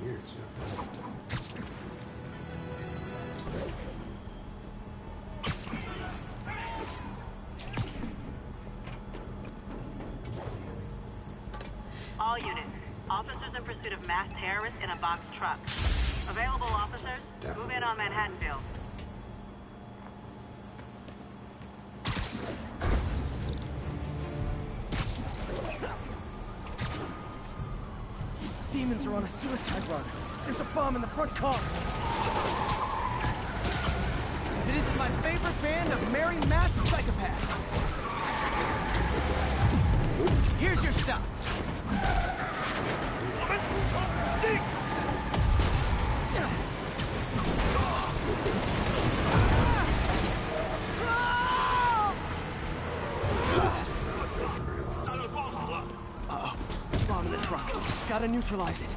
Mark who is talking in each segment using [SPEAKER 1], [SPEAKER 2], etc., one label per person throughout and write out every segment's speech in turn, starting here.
[SPEAKER 1] weird stuff.
[SPEAKER 2] All units. Officers in pursuit of masked terrorists in a boxed truck. Available officers, move in on Manhattanville.
[SPEAKER 3] Demons are on a suicide run. There's a bomb in the front car. It isn't my favorite band of merry masked psychopaths. Here's your stop. Uh-oh. Bomb in the truck. Gotta neutralize it.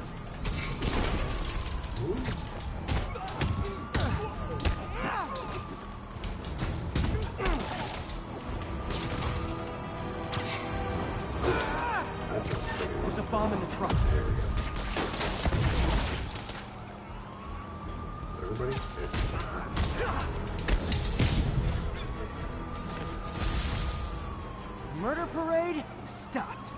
[SPEAKER 3] There's a bomb in the truck.
[SPEAKER 1] There we go. Everybody?
[SPEAKER 3] Murder parade stopped.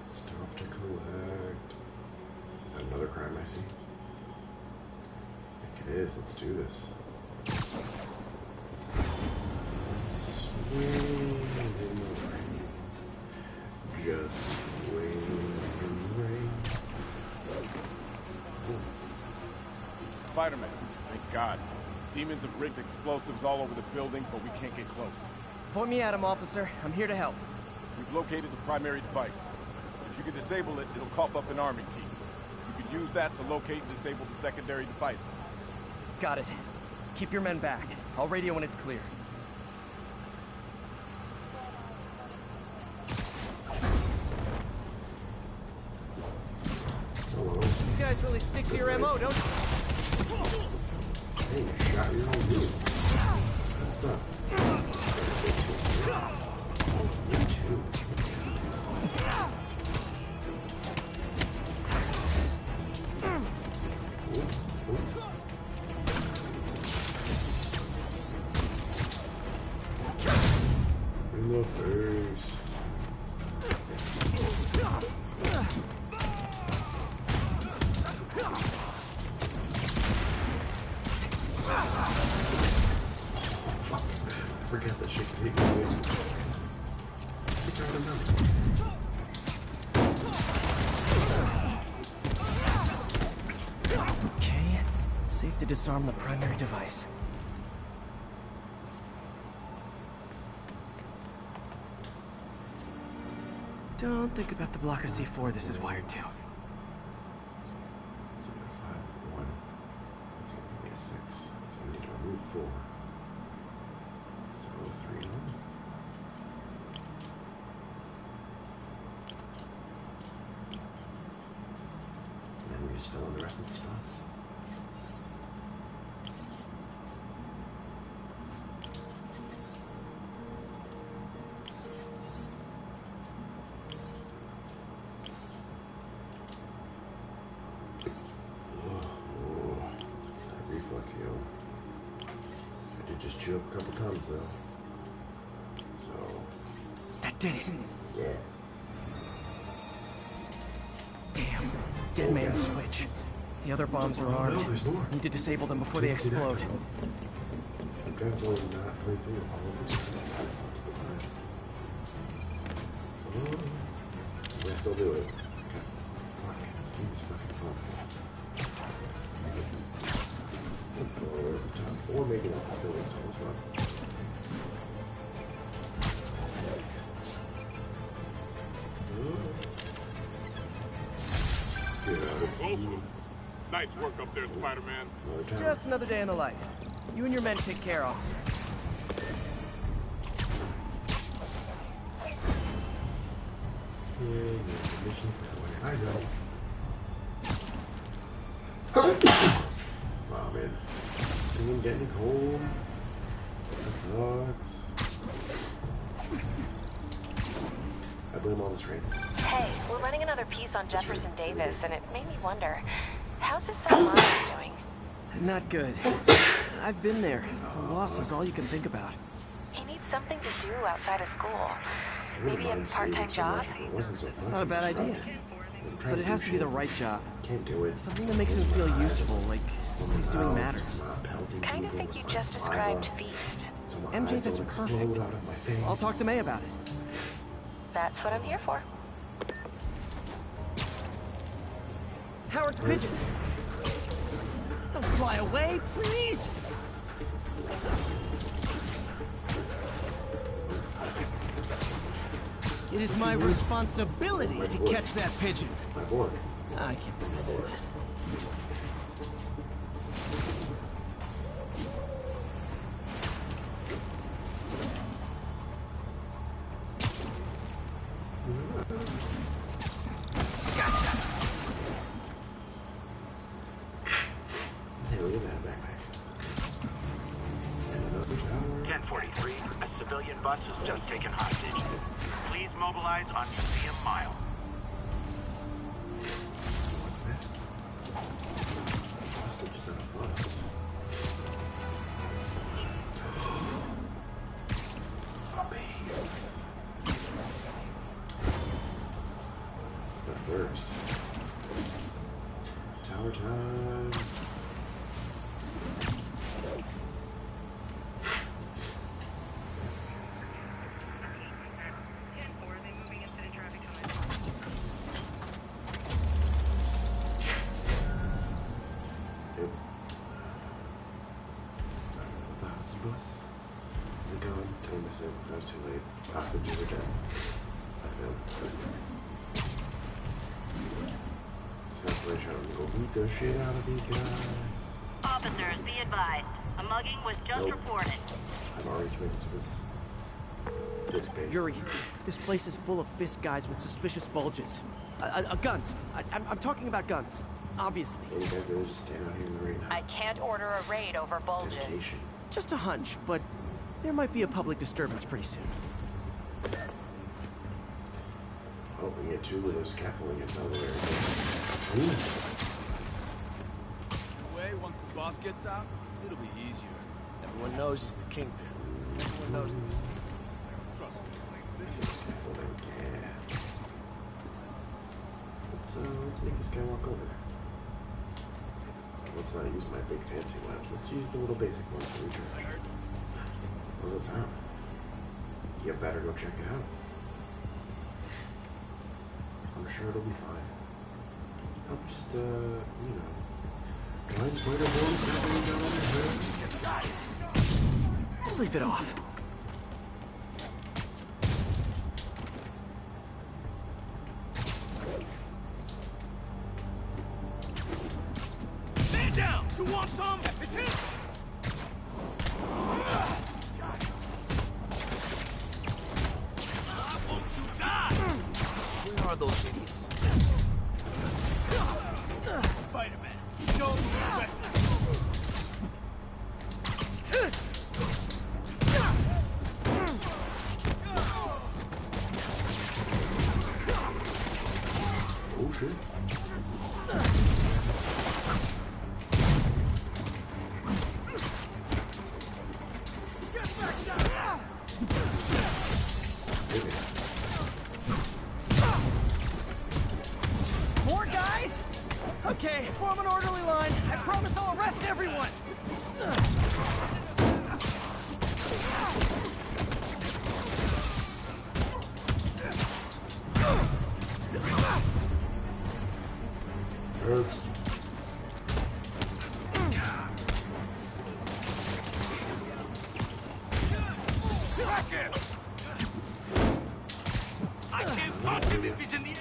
[SPEAKER 1] Stop to collect. Is that another crime I see? I think it is. Let's do this. Swing in the rain. Just swing in the rain.
[SPEAKER 4] Spider-Man, thank God. Demons have rigged explosives all over the building, but we can't get close.
[SPEAKER 3] Point me at him, officer. I'm here to help.
[SPEAKER 4] We've located the primary device. If you can disable it, it'll cough up an arming key. You can use that to locate and disable the secondary device.
[SPEAKER 3] Got it. Keep your men back. I'll radio when it's clear.
[SPEAKER 1] Hello.
[SPEAKER 3] You guys really stick to your MO, don't you?
[SPEAKER 1] Hey, you shot your own dude. That's not. Me too. In the face. I forget that she can hit you. I think I remember.
[SPEAKER 3] Okay. Safe to disarm the primary device. Don't think about the block of C4 this is wired to.
[SPEAKER 1] So we got 5, 1. That's going to be a 6. So we need to remove 4. So 3, 1. And then we just fill in the rest of the spots. I did just chew up a couple times though. So
[SPEAKER 3] That did it.
[SPEAKER 1] yeah.
[SPEAKER 3] Damn. Dead man's switch. The other bombs are armed.
[SPEAKER 1] No, there's more.
[SPEAKER 3] Need to disable them before they
[SPEAKER 1] Can't see that
[SPEAKER 3] explode.
[SPEAKER 1] coming. I'm definitely not playing through all of this. Oh, I still do it. Because fuck, this game is fucking fun. Let's go over the top. Or maybe not. Let's go as tall as fuck. Whoa.
[SPEAKER 4] Nice work up there, Spider-Man.
[SPEAKER 3] Just another day in the life. You and your men take care, officer.
[SPEAKER 1] I know. Wow, man. I'm getting cold. That sucks. I blame all this rain.
[SPEAKER 5] Hey, we're running another piece on Jefferson Davis, and it made me wonder, how's his son Miles doing?
[SPEAKER 3] Not good. I've been there. The loss is all you can think about.
[SPEAKER 5] He needs something to do outside of school. Maybe a part-time job?
[SPEAKER 3] It's not a bad idea. But it has to be the right job.
[SPEAKER 1] Can't do it.
[SPEAKER 3] Something that makes him feel useful, like what he's doing matters.
[SPEAKER 5] Kind of think you just described Feast.
[SPEAKER 3] MJ, that's perfect. I'll talk to May about it.
[SPEAKER 5] That's what I'm here for.
[SPEAKER 3] Howard's pigeon. Don't fly away, please! It is my responsibility to catch that pigeon.
[SPEAKER 1] My boy.
[SPEAKER 3] I can't believe it.
[SPEAKER 1] Hey, look at that backpack. And another tower.
[SPEAKER 6] 1043, a civilian bus is just taken hostage. Please mobilize on Museum Mile.
[SPEAKER 1] What's that? Hostages on a bus. A base. But first, tower time. Yep. The hostage bus? Is it going? Did I miss it? I was too late. Hostages are dead. I failed. So that's why I'm trying to go beat the shit out of these guys.
[SPEAKER 2] Officers, be advised. A mugging was just reported.
[SPEAKER 1] I'm already committed to this base.
[SPEAKER 3] Yuri, this place is full of fist guys with suspicious bulges. Guns. I'm talking about guns. Obviously.
[SPEAKER 1] Yeah, you guys really just stand out here in the rain now.
[SPEAKER 5] I can't order a raid over bulges.
[SPEAKER 1] Dedication.
[SPEAKER 3] Just a hunch, but there might be a public disturbance pretty soon.
[SPEAKER 1] Oh, we get two of those scaffolding gets out of the way. Ooh.
[SPEAKER 7] Way, once the boss gets out, it'll be easier. Everyone knows he's the kingpin. Everyone knows him. Trust me.
[SPEAKER 1] Scaffolding, yeah. Let's make this guy walk over there. Let's not use my big fancy webs. Let's use the little basic ones for recharge. How's that sound? You better go check it out. I'm sure it'll be fine. I'll just, you know, blind spider bones happening down on the head.
[SPEAKER 3] Sleep it off.
[SPEAKER 7] Stand down! You want some? It's him! I want to die! Where are those idiots? Spider-Man, show me the wrestling.
[SPEAKER 1] Oh shit.
[SPEAKER 3] More guys? Okay, form an orderly line. I promise I'll arrest everyone.
[SPEAKER 1] Hurts.
[SPEAKER 7] Crack him! I can't touch him if he's in the air!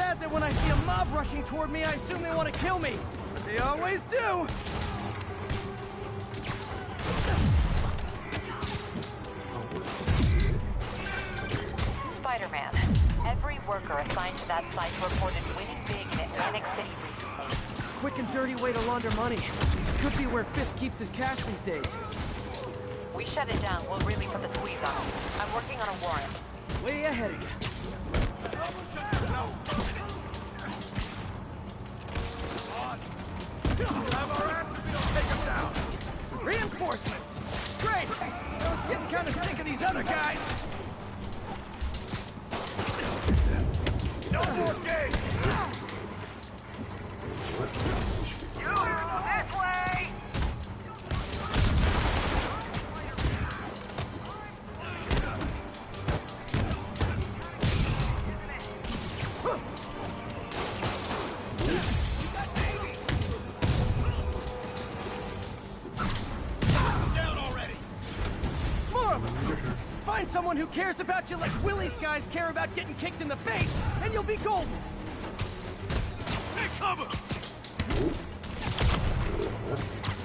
[SPEAKER 3] sad that when I see a mob rushing toward me, I assume they want to kill me. But they always do.
[SPEAKER 5] Spider-Man. Every worker assigned to that site reported winning big in Atlantic City recently.
[SPEAKER 3] Quick and dirty way to launder money. Could be where Fisk keeps his cash these days.
[SPEAKER 5] We shut it down, we'll really put the squeeze on him. I'm working on a warrant.
[SPEAKER 3] Way ahead of you. Reinforcements! Great! I was getting kind of sick of these other guys.
[SPEAKER 7] No more games!
[SPEAKER 6] You this way!
[SPEAKER 3] Find someone who cares about you like Willie's guys care about getting kicked in the face, and you'll be golden!
[SPEAKER 7] Take cover!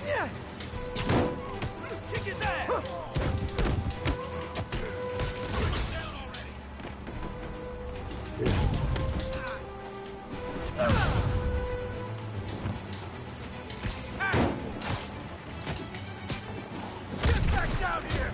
[SPEAKER 3] Yeah!
[SPEAKER 7] Kick his ass!
[SPEAKER 3] Get back down here!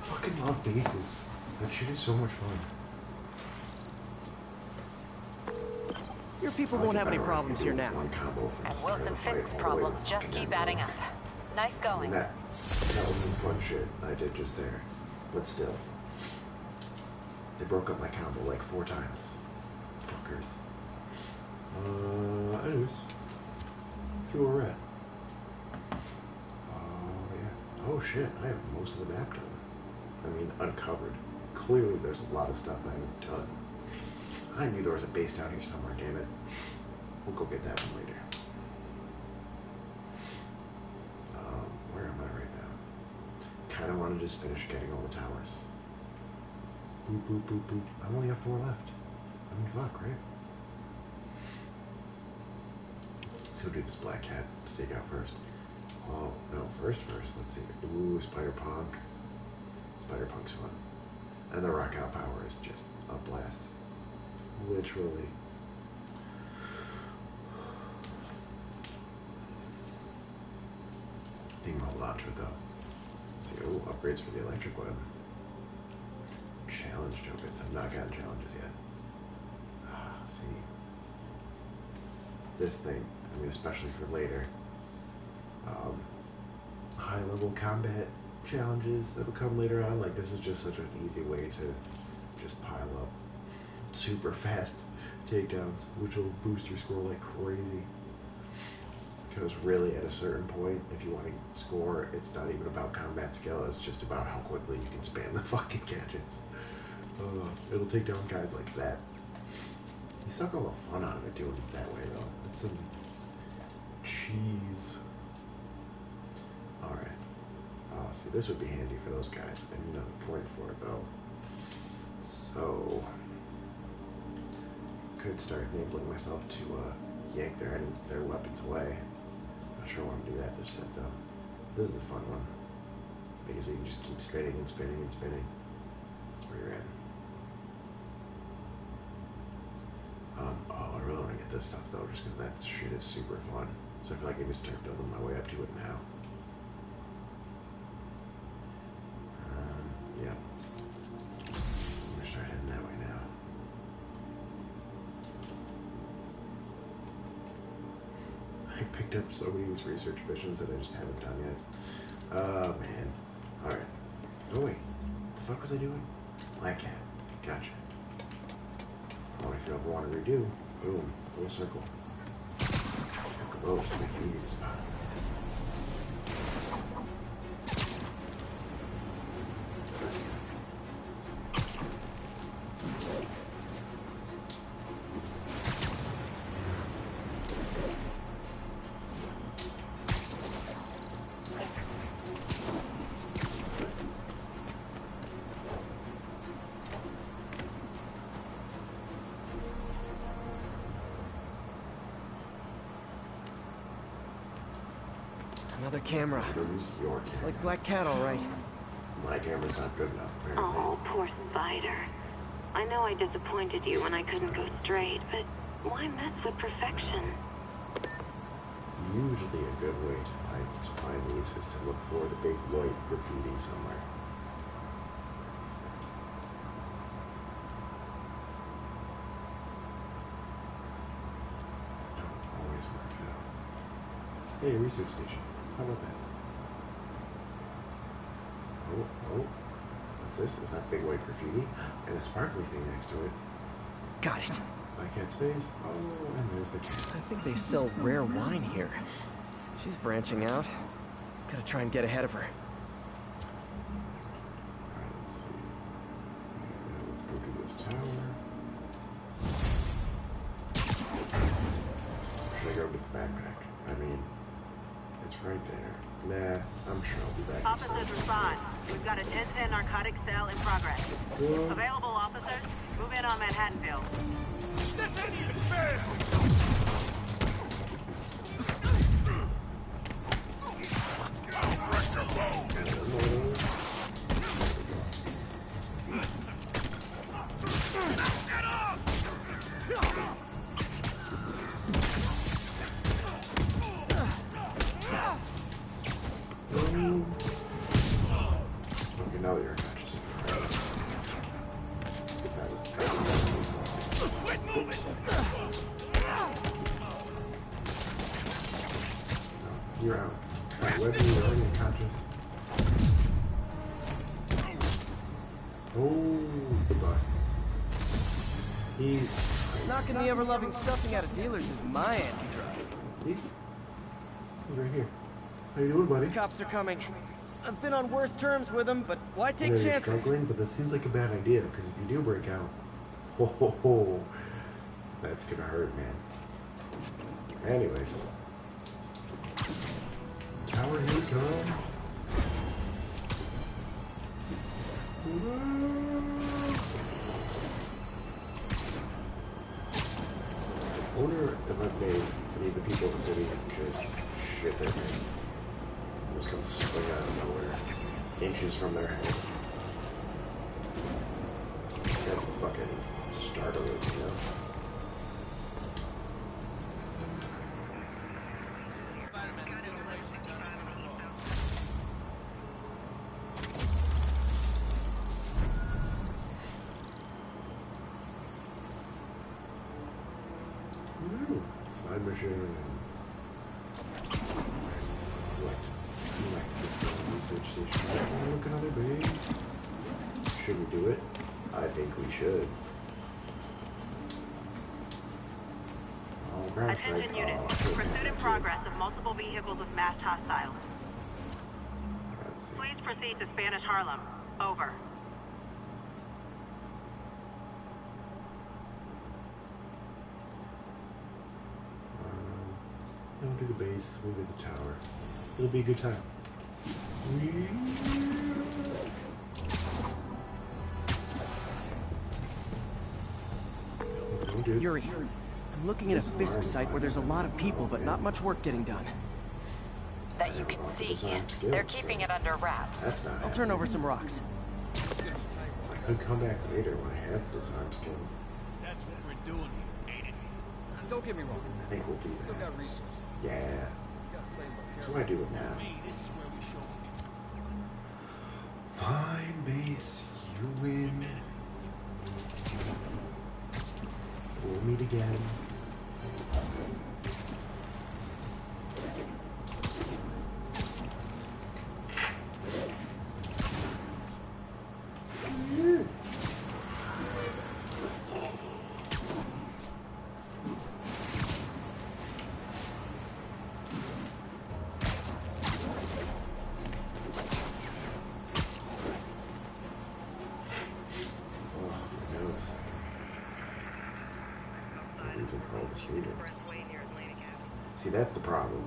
[SPEAKER 1] Fucking love bases. That shit is so much fun.
[SPEAKER 3] Your people won't have any problems here now.
[SPEAKER 1] One combo from
[SPEAKER 5] And
[SPEAKER 1] the start of
[SPEAKER 5] Wilson
[SPEAKER 1] the fight
[SPEAKER 5] Fisk's
[SPEAKER 1] all the way to
[SPEAKER 5] problems
[SPEAKER 1] the
[SPEAKER 5] just
[SPEAKER 1] fucking
[SPEAKER 5] keep
[SPEAKER 1] end.
[SPEAKER 5] adding up. Nice going.
[SPEAKER 1] And that was some fun shit I did just there. But still. They broke up my combo like 4 times. Fuckers. Anyways. See where we're at. Oh, yeah. Oh, shit. I have most of the map done. I mean, uncovered. Clearly, there's a lot of stuff I haven't done. I knew there was a base down here somewhere, damn it. We'll go get that one later. Where am I right now? Kind of want to just finish getting all the towers. Boop, boop, boop, boop. I only have 4 left. I mean, fuck, right? Let's go do this Black Cat stakeout first. Oh, no, first. Let's see. Ooh, Spider-Punk. Spider-Punk's fun. And the Rock Out Power is just a blast. Literally. I think I'll hold on to it though. See, ooh, upgrades for the electric web. Challenge tokens. I've not gotten challenges yet. See. This thing, I mean, especially for later. High level combat challenges that will come later on. Like, this is just such an easy way to just pile up super fast takedowns, which will boost your score like crazy. Because really, at a certain point, if you want to score, it's not even about combat skill, it's just about how quickly you can spam the fucking gadgets. It'll take down guys like that. You suck all the fun out of it doing it that way, though. That's some cheese. Alright. See, this would be handy for those guys. I need another point for it, though. So, could start enabling myself to yank their weapons away. Not sure I want to do that this set, though. This is a fun one. Because you can just keep spinning and spinning and spinning. That's pretty rad. Oh, I really want to get this stuff, though, just because that shit is super fun. So I feel like I need to start building my way up to it now. Yeah. I'm gonna start heading that way now. I picked up so many of these research missions that I just haven't done yet. Oh, man. Alright. Oh, wait. What the fuck was I doing? Black Cat. Gotcha. Or if you ever want to redo, boom, full circle. Look those to make it easy to spot.
[SPEAKER 3] Another camera.
[SPEAKER 1] Use your
[SPEAKER 3] It's
[SPEAKER 1] camera.
[SPEAKER 3] like Black Cat, all right.
[SPEAKER 1] My camera's not good enough, apparently.
[SPEAKER 8] Oh, poor Spider. I know I disappointed you when I couldn't go straight, but why mess with perfection?
[SPEAKER 1] Usually a good way to find these is to look for the big white graffiti somewhere. Don't always work though. Hey, research station. How about that? Oh, what's this? Is that big white graffiti? And a sparkly thing next to it.
[SPEAKER 3] Got it.
[SPEAKER 1] Black Cat's face. Oh, and there's the cat.
[SPEAKER 3] I think they sell rare wine here. She's branching out. Gotta try and get ahead of her.
[SPEAKER 1] Alright, let's see. Let's go to this tower. Should I go with the backpack? I mean, it's right there. Nah, I'm sure I'll be back.
[SPEAKER 2] Officers respond. We've got a 10-10 narcotics cell in progress.
[SPEAKER 1] Good.
[SPEAKER 2] Available officers, move in on Manhattanville.
[SPEAKER 4] This ain't even fair!
[SPEAKER 1] Okay, now that you're unconscious. No, you're out. Whether you're already unconscious. Oh, goodbye. He's
[SPEAKER 3] Knocking the ever-loving stuffing out of dealers is my anti-drug.
[SPEAKER 1] he's right here. How you doing, buddy?
[SPEAKER 3] Cops are coming. I've been on worse terms with them, but why
[SPEAKER 1] I
[SPEAKER 3] take
[SPEAKER 1] know you're
[SPEAKER 3] chances?
[SPEAKER 1] struggling, but that seems like a bad idea, because if you do break out, ho, that's gonna hurt, man. Anyways. Tower, here we come. I wonder if I've made any of the people in the city just shit their pants. Just come swing out of nowhere, inches from their head. Instead of fucking startle it, you know? Ooh, side mission. Collect this research station. Oh, look at other babes. Should we do it? I think we should. Oh, ground strike.
[SPEAKER 2] Attention units.
[SPEAKER 1] Oh,
[SPEAKER 2] Pursuit in progress of multiple vehicles with masked hostiles.
[SPEAKER 1] Let's see.
[SPEAKER 2] Please proceed to Spanish Harlem. Over.
[SPEAKER 1] We'll do the base, we'll do the tower. It'll be a good time.
[SPEAKER 3] Yuri, I'm looking at a Fisk site where there's a lot of people, but not much work getting done.
[SPEAKER 5] That you can see. They're keeping it under wraps.
[SPEAKER 1] That's not
[SPEAKER 3] I'll
[SPEAKER 1] happening.
[SPEAKER 3] turn over some rocks.
[SPEAKER 1] I could come back later when I have the disarm skill.
[SPEAKER 7] That's what we're doing here, ain't it? And don't get me wrong.
[SPEAKER 1] I think we'll do
[SPEAKER 7] Still
[SPEAKER 1] that.
[SPEAKER 7] got resources.
[SPEAKER 1] Yeah,
[SPEAKER 7] Gotta play more
[SPEAKER 1] that's
[SPEAKER 7] careful.
[SPEAKER 1] why I do it now.
[SPEAKER 7] Me, this is where we show them.
[SPEAKER 1] Fine, base, you win. We'll meet again. sneezing. See, that's the problem.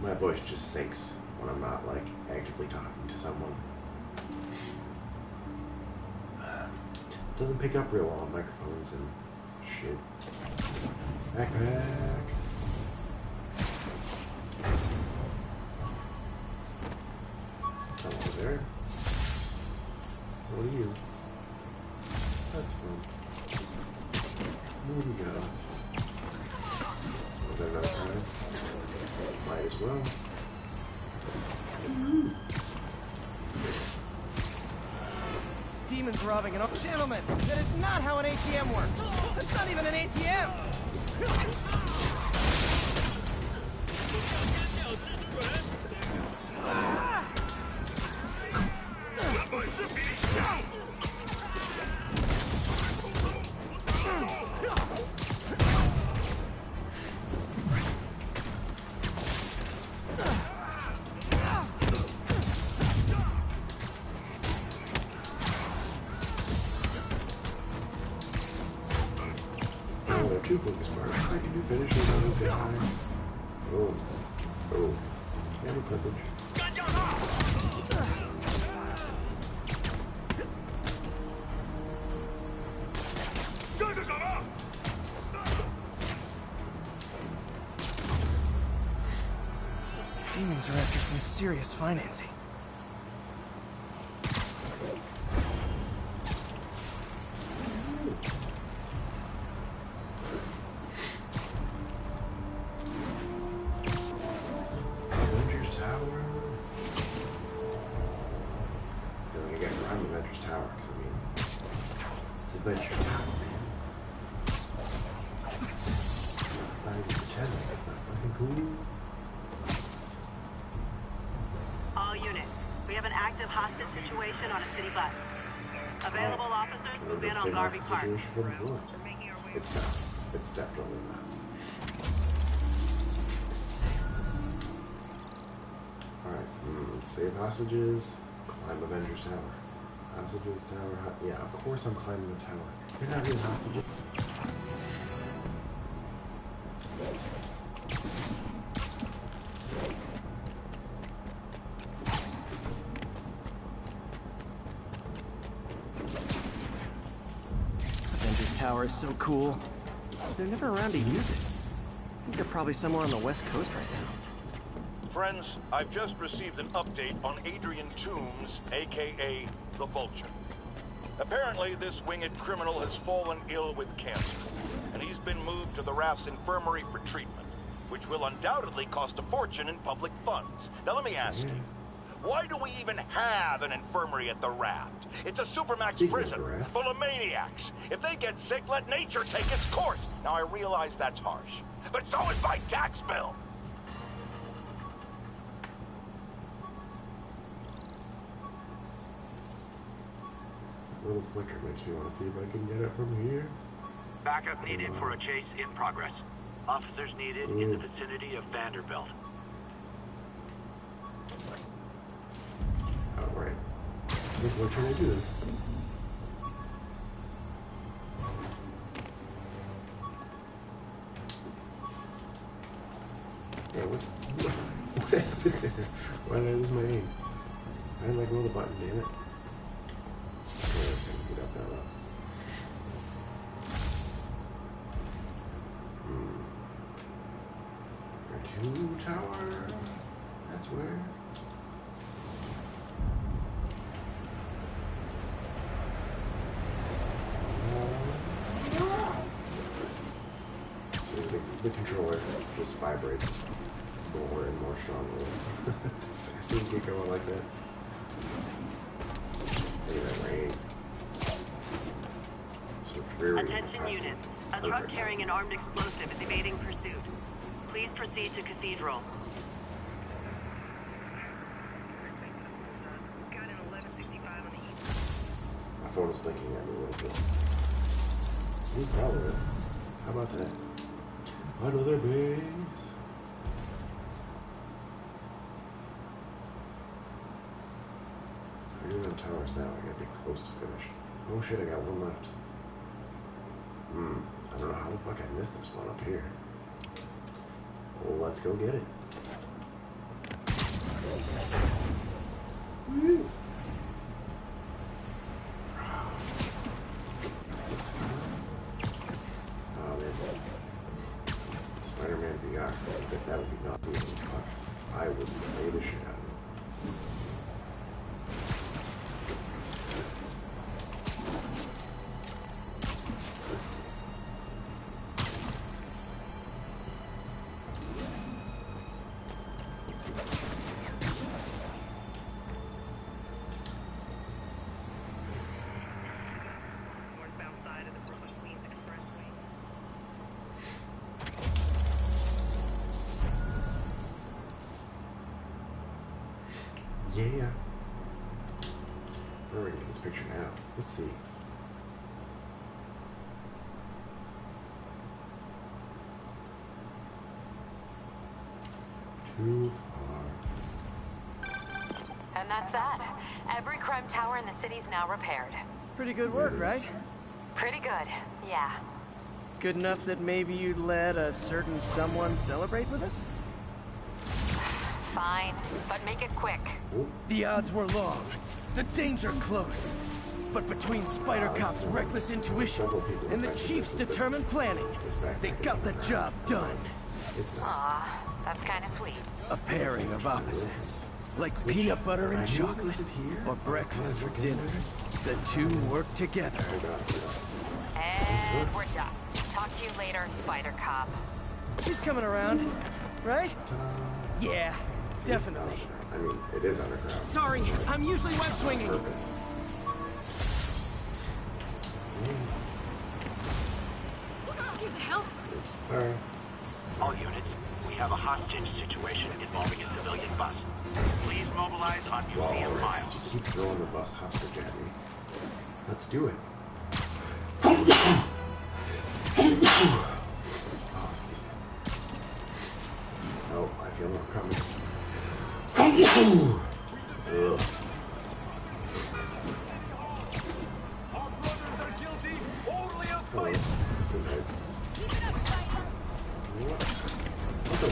[SPEAKER 1] My voice just sinks when I'm not, like, actively talking to someone. Doesn't pick up real well on microphones and shit. Backpack. Hello there. What are you? That's fun. Where do we go? Was that another time? Might as well.
[SPEAKER 3] Demons robbing an gentleman. That is not how an ATM works. That's not even an ATM.
[SPEAKER 1] Two focus bars. I can do finish without a bit high. Oh. Oh. Camera clippage.
[SPEAKER 3] Demons are after some serious financing.
[SPEAKER 2] All units, we have an active hostage situation on a city bus. Available officers move in on Garvey Park.
[SPEAKER 1] It's not. It's definitely not. Alright, save hostages, climb Avengers Tower. Hostages, tower, yeah, of course I'm climbing the tower. You're not really hostages.
[SPEAKER 3] Avengers Tower is so cool. They're never around to use it. I think they're probably somewhere on the West Coast right now.
[SPEAKER 9] Friends, I've just received an update on Adrian Toombs, aka the Vulture. Apparently, this winged criminal has fallen ill with cancer, and he's been moved to the Raft's infirmary for treatment, which will undoubtedly cost a fortune in public funds. Now let me ask you, why do we even have an infirmary at the Raft? It's a supermax prison full of maniacs. If they get sick, let nature take its course. Now I realize that's harsh, but so is my tax bill.
[SPEAKER 1] Little flicker makes me want to see if I can get it from here.
[SPEAKER 6] Backup needed for a chase in progress. Officers needed in the vicinity of Vanderbilt.
[SPEAKER 1] Oh, right. What can I do this? Yeah, what happened there? Why did I lose my aim? I didn't let go of the button, damn it. Get up that up. Two tower. That's where. The controller just vibrates more and more strongly. Faster you get going like that. Look at that rain. So dreary.
[SPEAKER 2] Attention units. A truck carrying an armed explosive is evading pursuit. Please proceed to Cathedral.
[SPEAKER 1] My phone is blinking at me a little bit. You follow it. How about that? Another base. We're doing towers now. I gotta be close to finish. Oh shit, I got one left. I don't know how the fuck I missed this one up here. Well, let's go get it. Woo. Oh man. Spider-Man VR. I bet that would be nauseous as fuck. I would play the shit out of it. Yeah. Where are we gonna get this picture now? Let's see. Too far.
[SPEAKER 5] And that's that. Every crime tower in the city's now repaired.
[SPEAKER 3] Pretty good work, right?
[SPEAKER 5] Pretty good, yeah.
[SPEAKER 3] Good enough that maybe you'd let a certain someone celebrate with us?
[SPEAKER 5] Fine, but make it quick.
[SPEAKER 3] The odds were long, the danger close. But between Spider Cop's reckless intuition and the Chief's determined planning, they got the job done.
[SPEAKER 5] Aw, that's kind of sweet.
[SPEAKER 3] A pairing of opposites. Like peanut butter and chocolate, or breakfast for dinner. The two work together.
[SPEAKER 5] And we're done. Talk to you later, Spider Cop.
[SPEAKER 3] She's coming around, right? Yeah, definitely.
[SPEAKER 1] I mean, it is underground.
[SPEAKER 3] Sorry, I'm usually web swinging.
[SPEAKER 1] Purpose.
[SPEAKER 5] What the hell?
[SPEAKER 1] Alright.
[SPEAKER 6] All units, we have a hostage situation involving a civilian bus. Please mobilize on Museum Mile.
[SPEAKER 1] You keep throwing the bus hostage at me. Let's do it. Oh, I feel more coming. Ugh.
[SPEAKER 7] Our brothers are guilty only of
[SPEAKER 1] Hello. Good night. What? What's up?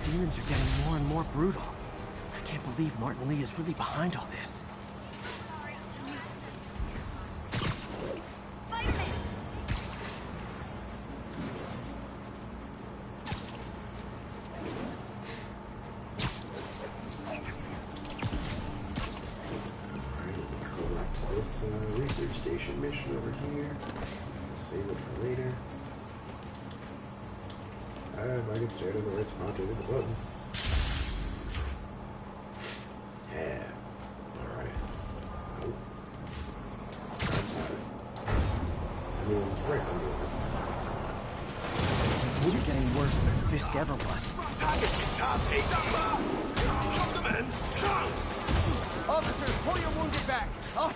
[SPEAKER 3] Demons are getting more and more brutal. I can't believe Martin Lee is really behind all this.
[SPEAKER 1] Research station mission over here. Save it for later. If I can stay in the right spot to hit the button. Yeah. Alright. Oh. That's not it. I mean, right under it.
[SPEAKER 3] Things are getting worse than Fisk ever was. Officers, pull your wounded back. Oh.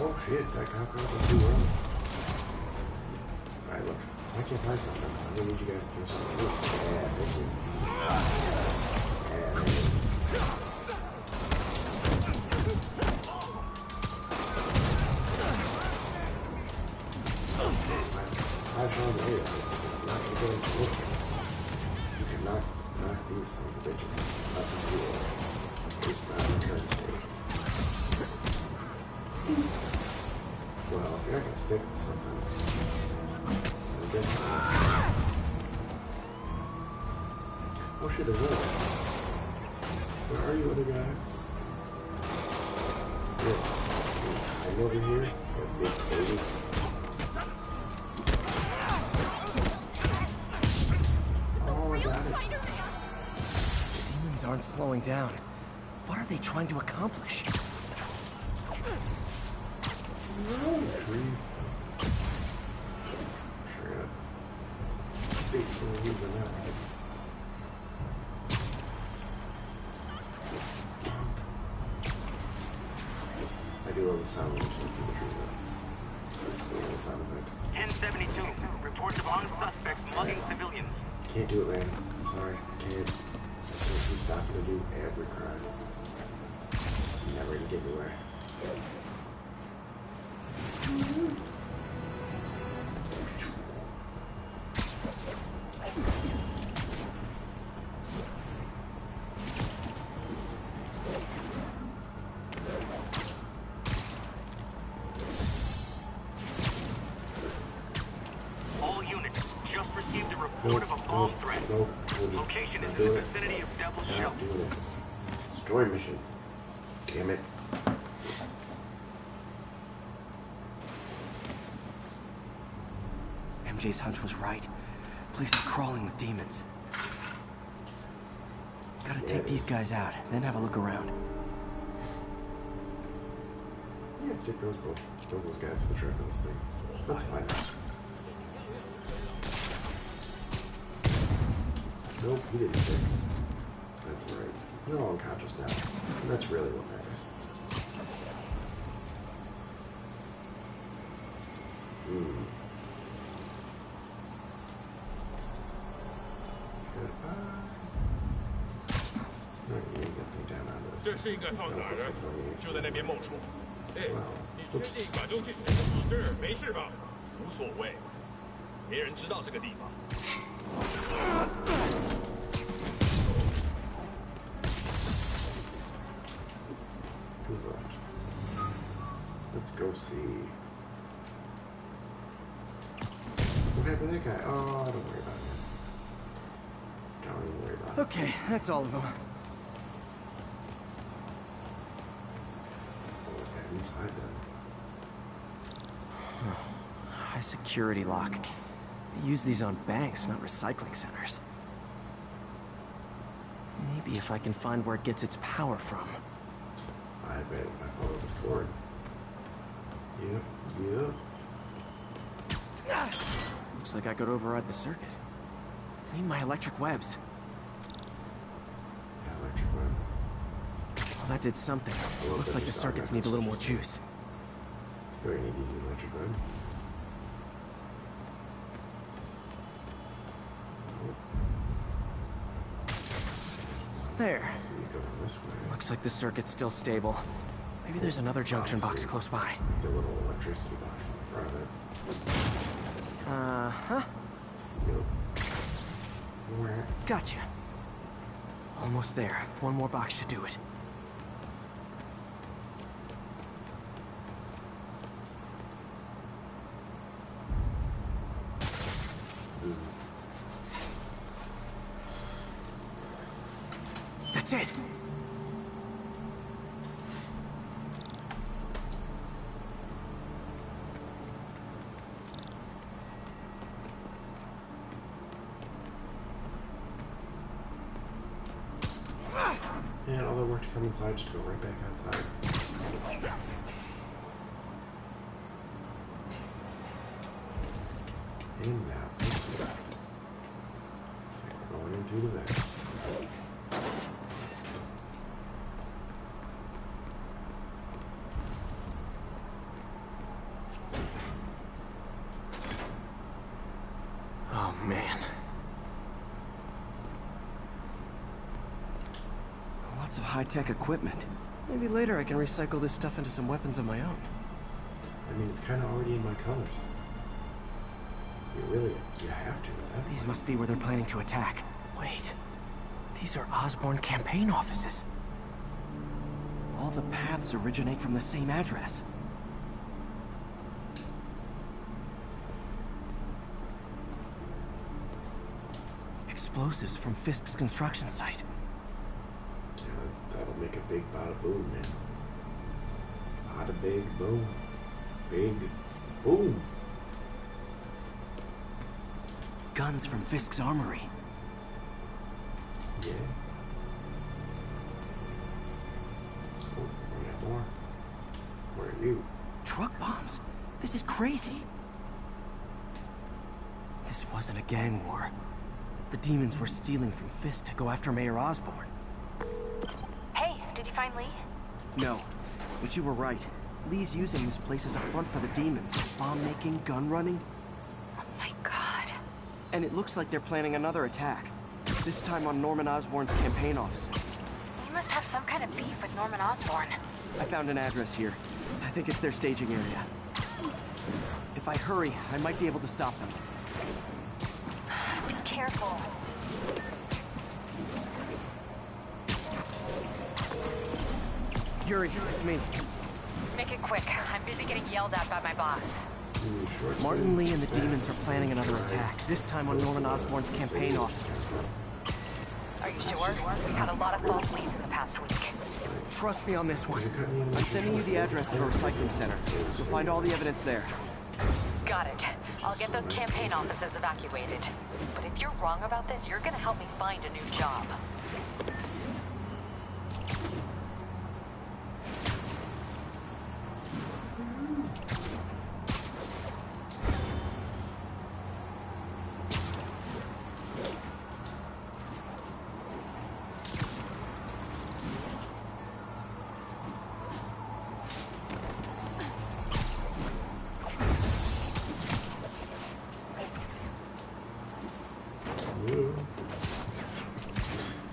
[SPEAKER 1] Oh shit, that cop was too early. can't find something. I'm gonna need you guys to throw something. Yeah, thank you. Yeah, there it is. I've shown the area. It's not gonna get into this thing. You can knock these sons of bitches up in the air. It's not in the current state. Well, if you're not gonna stick to something, I guess not. Oh shit, there's another. Where are you, other guy? Yeah. He's hiding over here. That big baby. Oh, I got it.
[SPEAKER 3] The demons aren't slowing down. What are they trying to accomplish?
[SPEAKER 1] No trees. Sure enough. Basically using that one. I do love the sound when you keep the trees up. That's the only sound effect.
[SPEAKER 6] 1072. Reports of armed suspects mugging civilians.
[SPEAKER 1] Can't do it, man. I'm sorry. Can't. I can't keep stopping to do every crime. Never gonna get anywhere.
[SPEAKER 6] All units just received a report of a bomb threat. Location is in the vicinity of Devil's Shelter.
[SPEAKER 1] Destroy mission. Damn it.
[SPEAKER 3] MJ's hunch was right. Place is crawling with demons. Gotta take these guys out, then have a look around.
[SPEAKER 1] Yeah, stick those guys to the truck on this thing. That's fine. Nope, he didn't stick. That's alright. You're all unconscious now. And that's really what matters. Who's left? Let's go see. What happened to that guy? Oh, don't worry about it. Don't even worry about it.
[SPEAKER 3] Okay, that's all of them.
[SPEAKER 1] What's that inside them?
[SPEAKER 3] High security lock. They use these on banks, not recycling centers. Maybe if I can find where it gets its power from.
[SPEAKER 1] I bet if I follow this cord. Yep, yep.
[SPEAKER 3] Looks like I could override the circuit. I need my electric webs.
[SPEAKER 1] Yeah, electric web.
[SPEAKER 3] Well, that did something. Looks like the circuits need a little more juice.
[SPEAKER 1] Very need to use electric web.
[SPEAKER 3] There.
[SPEAKER 1] So you go this way.
[SPEAKER 3] Looks like the circuit's still stable. Maybe there's another junction box close by.
[SPEAKER 1] The little electricity box in front of it.
[SPEAKER 3] Uh-huh.
[SPEAKER 1] Yep. Where?
[SPEAKER 3] Gotcha. Almost there. One more box should do it. That's it.
[SPEAKER 1] And all the work to come inside, just go right back outside. And now, looks like we're going in through the vent.
[SPEAKER 3] Oh, man. Lots of high-tech equipment. Maybe later I can recycle this stuff into some weapons of my own.
[SPEAKER 1] I mean, it's kind of already in my colors. You have to with that.
[SPEAKER 3] These must be where they're planning to attack. Wait. These are Osborn campaign offices. All the paths originate from the same address. Explosives from Fisk's construction site.
[SPEAKER 1] Yeah, that'll make a big bada boom, man. Bada big boom. Big boom.
[SPEAKER 3] Guns from Fisk's armory.
[SPEAKER 1] Yeah. Oh, we got more. Where are you?
[SPEAKER 3] Truck bombs? This is crazy. This wasn't a gang war. The demons were stealing from Fisk to go after Mayor Osborn.
[SPEAKER 5] Hey, did you find Lee?
[SPEAKER 3] No, but you were right. Lee's using this place as a front for the demons. Bomb-making, gun-running.
[SPEAKER 5] Oh my god.
[SPEAKER 3] And it looks like they're planning another attack. This time on Norman Osborn's campaign offices.
[SPEAKER 5] You must have some kind of beef with Norman Osborn.
[SPEAKER 3] I found an address here. I think it's their staging area. If I hurry, I might be able to stop them.
[SPEAKER 5] Be careful.
[SPEAKER 3] Yuri, it's me.
[SPEAKER 5] Make it quick. I'm busy getting yelled at by my boss.
[SPEAKER 3] Martin Lee and the demons are planning another attack, this time on Norman Osborn's campaign offices.
[SPEAKER 5] Are you sure? We've had a lot of false leads in the past week.
[SPEAKER 3] Trust me on this one. I'm sending you the address of a recycling center. You'll find all the evidence there.
[SPEAKER 5] Got it. I'll get those campaign offices evacuated. But if you're wrong about this, you're gonna help me find a new job.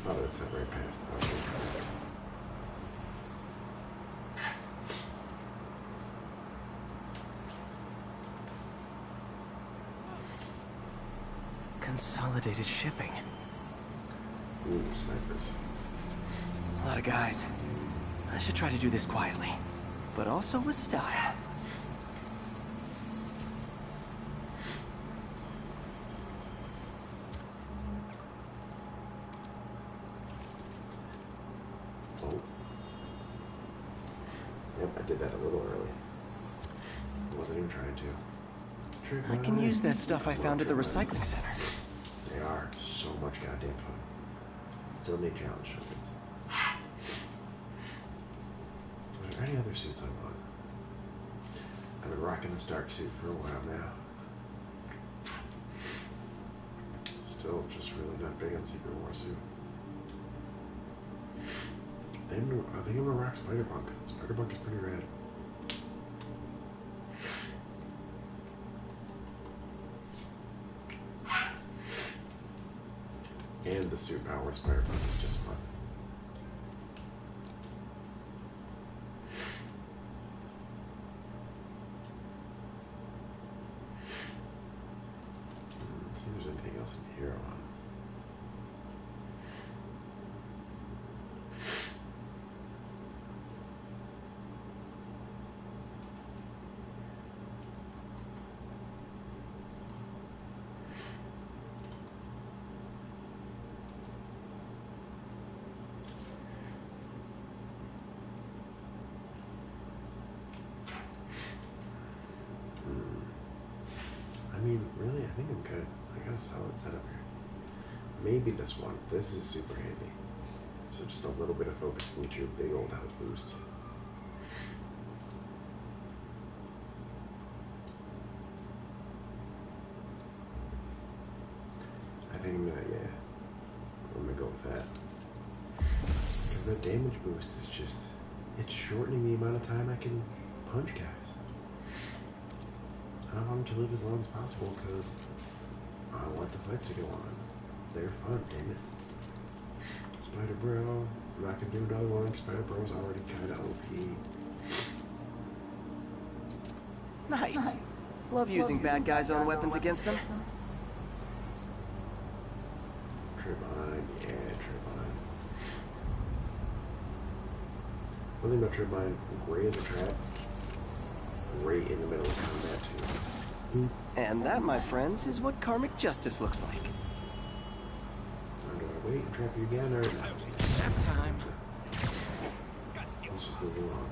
[SPEAKER 1] Oh, that's not right past.
[SPEAKER 3] Consolidated shipping.
[SPEAKER 1] Ooh, snipers.
[SPEAKER 3] A lot of guys. I should try to do this quietly, but also with style.
[SPEAKER 1] Oh. Yep, I did that a little early. I wasn't even trying to.
[SPEAKER 3] I can use that stuff I found at the recycling center.
[SPEAKER 1] They are so much goddamn fun. Still need challenge tokens. Are there any other suits I want? I've been rocking this dark suit for a while now. Still just really not big on Secret War suit. I think I'm gonna rock Spider-Punk. Spider-Punk is pretty rad. And the suit power with Spider-Punk is just fun. Let's see if there's anything else in here I want. I mean, really, I think I'm good. I got a solid setup here. Maybe this one. This is super handy. So just a little bit of focus feature, big old health boost. I think I'm gonna go with that. Because the damage boost is just, it's shortening the amount of time I can punch guys. I want them to live as long as possible because I want like to go on. They're fun, damn it. Spider Bro. I'm not gonna do another one. Spider Bro's already kind of OP.
[SPEAKER 3] Nice. Love using bad guys' own weapons against them.
[SPEAKER 1] Tribine, yeah, Tribine. One thing about Tribine, great as a trap, great in the middle of combat too.
[SPEAKER 3] And that, my friends, is what karmic justice looks like.
[SPEAKER 1] Now do I wait and trap you again or not?
[SPEAKER 3] Nap time.
[SPEAKER 1] Let's just move along.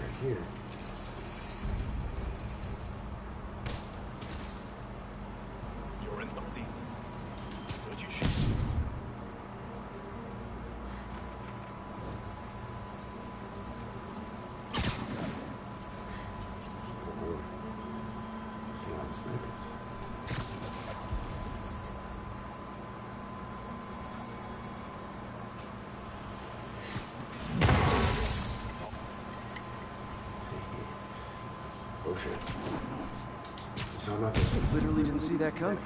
[SPEAKER 1] Right here. Oh shit. So nothing.
[SPEAKER 3] Literally didn't see that coming.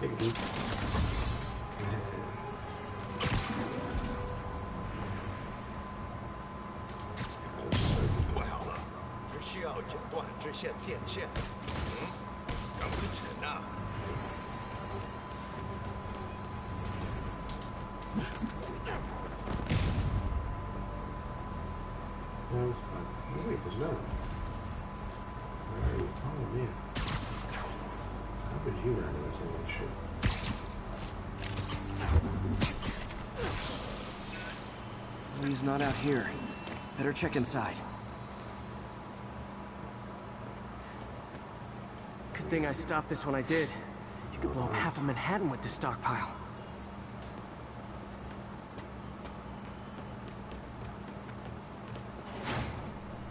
[SPEAKER 1] Take a peek.
[SPEAKER 7] Well, 只需要剪断支线电线。钢之尘啊！
[SPEAKER 1] That was fun. Oh wait, there's another one. Where are you? Oh man. How could you not notice any of this shit?
[SPEAKER 3] Well, he's not out here. Better check inside. Good thing I stopped this when I did. You could blow up half of Manhattan with this stockpile.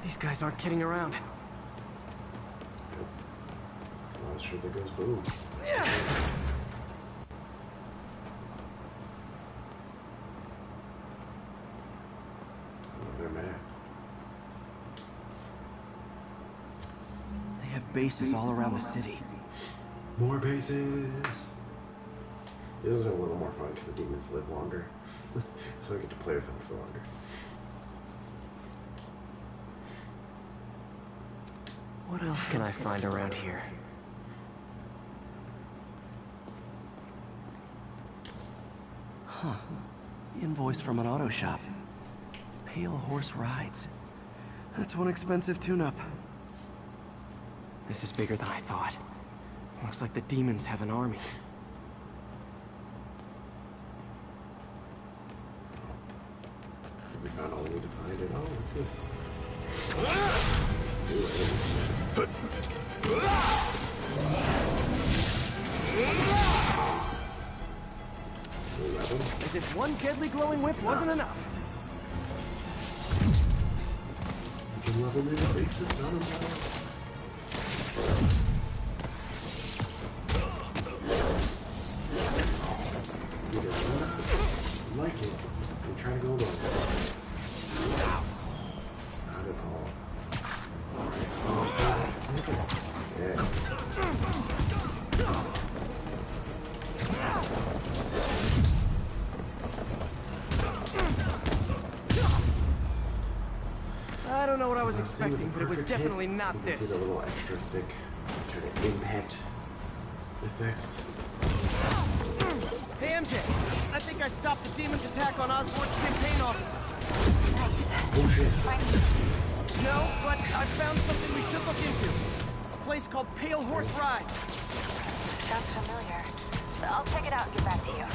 [SPEAKER 3] These guys aren't kidding around.
[SPEAKER 1] Nope. As long as shit that goes boom. Another map.
[SPEAKER 3] They have bases all around the city.
[SPEAKER 1] More bases! These are a little more fun because the demons live longer. So I get to play with them for longer.
[SPEAKER 3] What else can I find around here? Huh. Invoice from an auto shop. Pale Horse Rides. That's one expensive tune-up. This is bigger than I thought. Looks like the demons have an army.
[SPEAKER 1] We found all we need to find it. Oh, what's this?
[SPEAKER 3] As if one deadly glowing whip wasn't enough.
[SPEAKER 1] You can level me the bases, not like it. I'm trying to go along. Not at all. Yeah.
[SPEAKER 3] I don't know what I was expecting, but it was definitely not
[SPEAKER 1] this. You can see the little extra thick kind of impact effects.
[SPEAKER 3] Hey MJ, I think I stopped the demon's attack on Osborn's campaign offices.
[SPEAKER 1] Oh shit.
[SPEAKER 3] No, but I found something we should look into. A place called Pale Horse Rides.
[SPEAKER 5] Sounds familiar. I'll check it out and get back to you.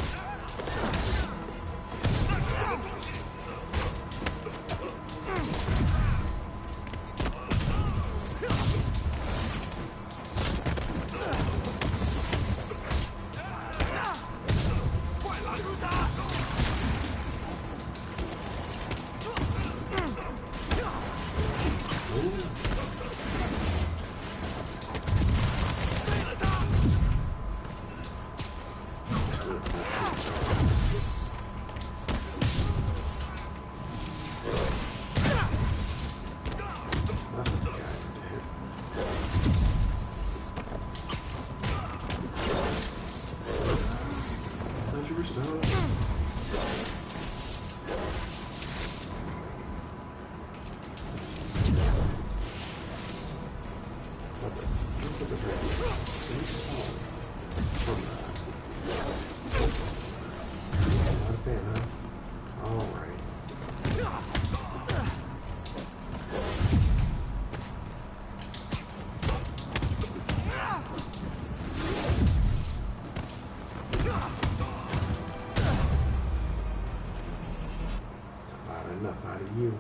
[SPEAKER 1] Enough out of you.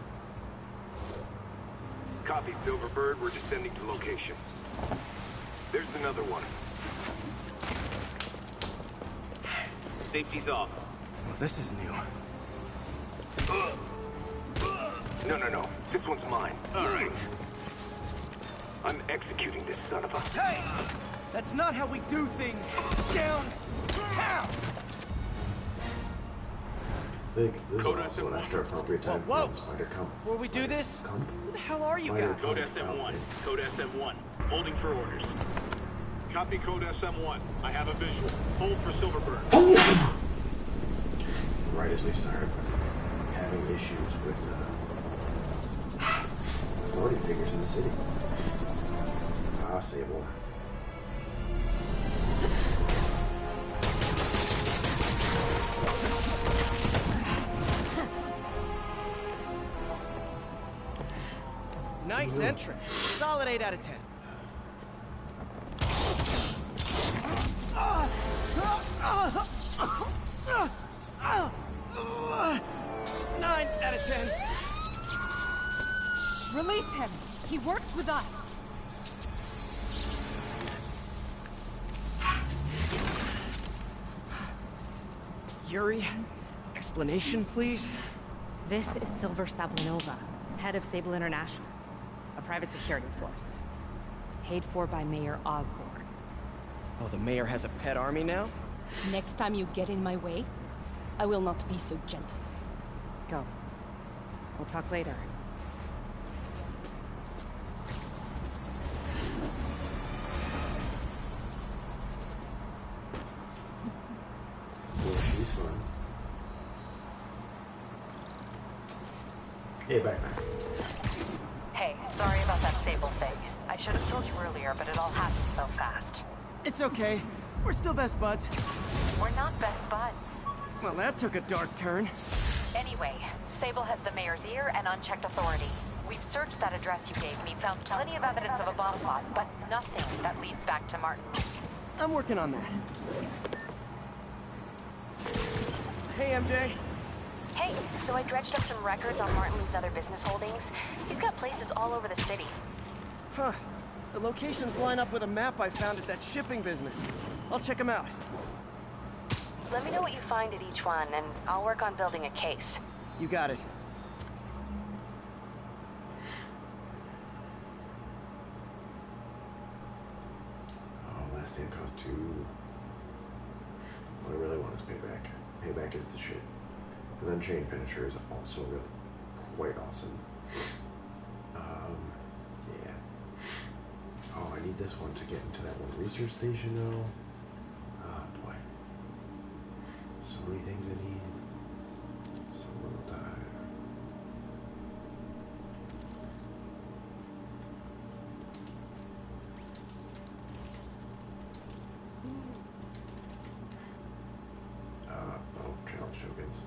[SPEAKER 10] Copy, Silverbird. We're descending to location. There's another one. Safety's off.
[SPEAKER 3] Well, this is new.
[SPEAKER 10] No. This one's mine. All right. I'm executing this son of a...
[SPEAKER 3] Hey! That's not how we do things. Down! Down!
[SPEAKER 1] This is also an extra appropriate time
[SPEAKER 3] Whoa.
[SPEAKER 1] for Spider Comp.
[SPEAKER 3] Before we do this, who the hell are you guys?
[SPEAKER 6] Code SM1. Code SM1. Holding for orders. Copy Code SM1. I have a visual. Hold for Silverburn.
[SPEAKER 1] Right as we start having issues with authority figures in the city. Ah, Sable.
[SPEAKER 3] Nice entrance. Solid 8 out of 10. 9 out of 10.
[SPEAKER 11] Release him. He works with us.
[SPEAKER 3] Yuri, explanation, please?
[SPEAKER 11] This is Silver Sablinova, head of Sable International, a private security force. Paid for by Mayor Osborne.
[SPEAKER 3] Oh, the mayor has a pet army now?
[SPEAKER 11] Next time you get in my way, I will not be so gentle. Go. We'll talk later.
[SPEAKER 1] Well, she's fun. Hey, back.
[SPEAKER 5] Hey, sorry about that Sable thing. I should have told you earlier, but it all happened so fast.
[SPEAKER 3] It's okay. We're still best buds.
[SPEAKER 5] We're not best buds.
[SPEAKER 3] Well, that took a dark turn.
[SPEAKER 5] Anyway, Sable has the mayor's ear and unchecked authority. We've searched that address you gave me, found plenty of evidence of a bomb plot, but nothing that leads back to Martin.
[SPEAKER 3] I'm working on that. Hey, MJ.
[SPEAKER 5] Hey, so I dredged up some records on Martin Lee's other business holdings. He's got places all over the city.
[SPEAKER 3] Huh. The locations line up with a map I found at that shipping business. I'll check them out.
[SPEAKER 5] Let me know what you find at each one, and I'll work on building a case.
[SPEAKER 3] You got it.
[SPEAKER 1] Oh, last stand cost 2. What I really want is payback. Payback is the shit. And then chain finisher is also really quite awesome. Yeah. Oh, I need this one to get into that one research station though. Oh boy. So many things I need. So little time. Challenge tokens.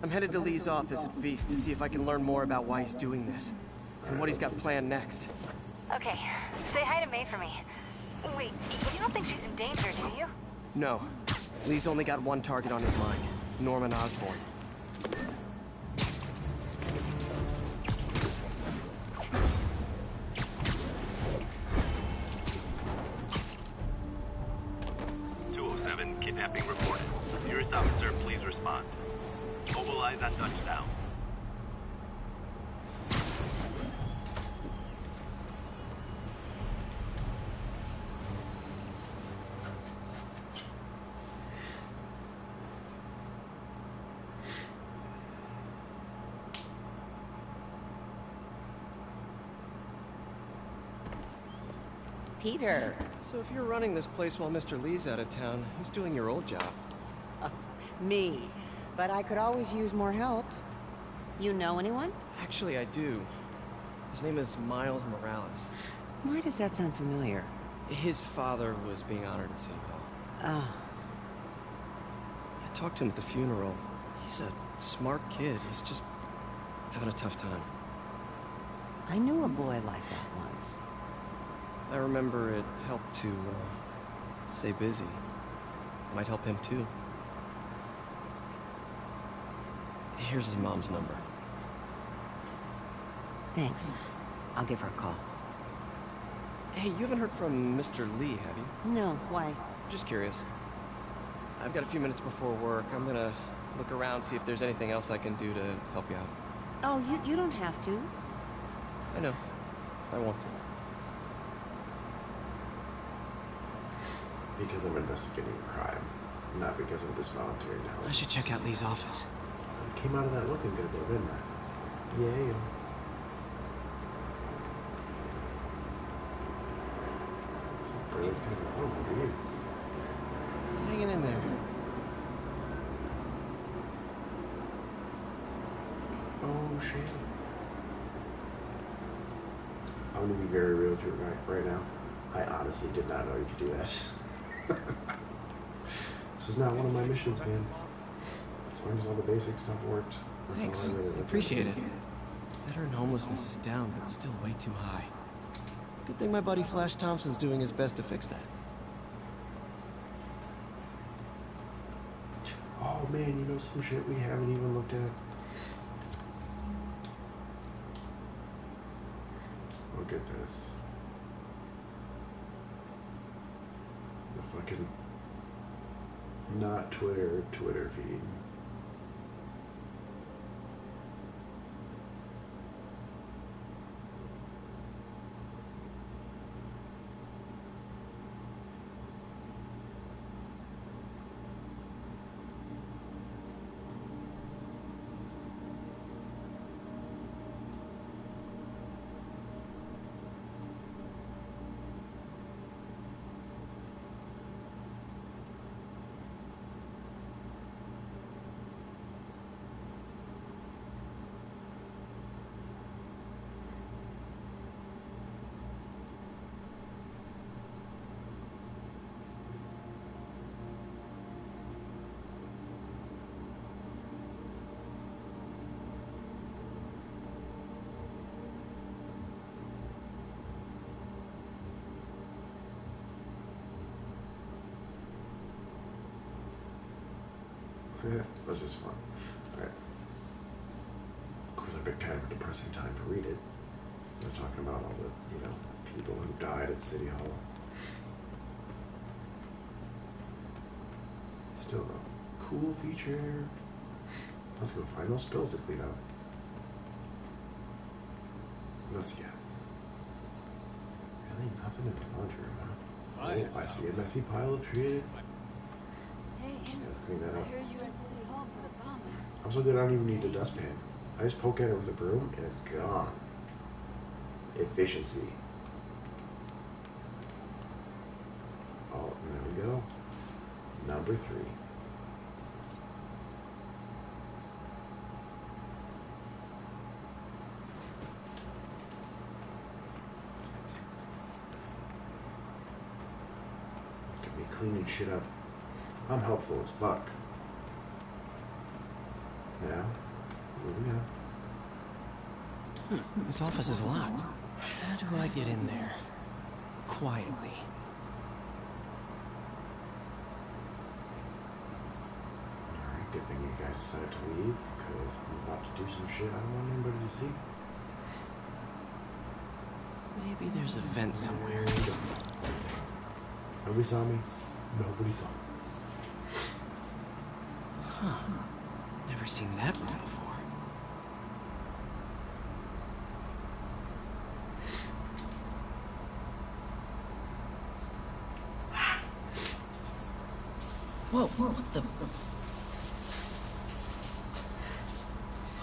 [SPEAKER 3] I'm headed to Lee's office at Feast to see if I can learn more about why he's doing this. And what he's got planned next.
[SPEAKER 12] Okay. Say hi to May for me. Wait, you don't think she's in danger, do you?
[SPEAKER 3] No. Lee's only got one target on his mind. Norman Osborn.
[SPEAKER 6] Kidnapping reported. Nearest officer, please respond. Mobilize on touchdown.
[SPEAKER 13] Peter.
[SPEAKER 7] So if you're running this place while Mr. Lee's out of town, who's doing your old job?
[SPEAKER 13] Me. But I could always use more help. You know anyone?
[SPEAKER 7] Actually, I do. His name is Miles Morales.
[SPEAKER 13] Why does that sound familiar?
[SPEAKER 7] His father was being honored at City Hall.
[SPEAKER 13] Oh.
[SPEAKER 7] I talked to him at the funeral. He's a smart kid. He's just having a tough time.
[SPEAKER 13] I knew a boy like that once.
[SPEAKER 7] I remember it helped to stay busy. Might help him too. Here's his mom's number.
[SPEAKER 13] Thanks. I'll give her a call.
[SPEAKER 7] Hey, you haven't heard from Mr. Lee, have you?
[SPEAKER 13] No, why?
[SPEAKER 7] Just curious. I've got a few minutes before work. I'm gonna look around, see if there's anything else I can do to help you out.
[SPEAKER 13] Oh, you don't have to.
[SPEAKER 7] I know. I want to.
[SPEAKER 1] Because I'm investigating a crime, not because I'm just volunteering to help.
[SPEAKER 7] I should check out Lee's office.
[SPEAKER 1] I came out of that looking good though, didn't I? Yay. Really kind of, oh, weird.
[SPEAKER 7] Hanging in there.
[SPEAKER 1] Oh shit. I'm gonna be very real with you right now. I honestly did not know you could do that. This is not one of my missions, man. As long as all the basic stuff worked. That's
[SPEAKER 7] Thanks.
[SPEAKER 1] all I really
[SPEAKER 7] Appreciate it. Veteran homelessness is down, but still way too high. Good thing my buddy Flash Thompson's doing his best to fix that.
[SPEAKER 1] Oh man, you know some shit we haven't even looked at? Look at this. The fucking not Twitter feed. Yeah, that's just fun. Alright. Of course, I've been kind of a depressing time to read it. They're talking about all the, you know, people who died at City Hall. Still, though, cool feature. Let's go find those spills to clean up. What else you got? Really nothing in the laundry room, huh? Oh, I see a messy pile of treated.
[SPEAKER 12] Hey,
[SPEAKER 1] Yeah, let's clean that up.
[SPEAKER 12] I heard you at City Hall for the bomber.
[SPEAKER 1] I'm so good I don't even need a dustpan. I just poke at it with a broom and it's gone. Efficiency. Oh, and there we go. Number 3. Get me cleaning shit up. I'm helpful as fuck. Now, moving on.
[SPEAKER 7] This office is locked. How do I get in there? Quietly.
[SPEAKER 1] Alright, good thing you guys decided to leave, because I'm about to do some shit I don't want anybody to see.
[SPEAKER 7] Maybe there's a vent somewhere.
[SPEAKER 1] Nobody saw me. Nobody saw me.
[SPEAKER 7] Huh. Never seen that room before. Whoa, what the?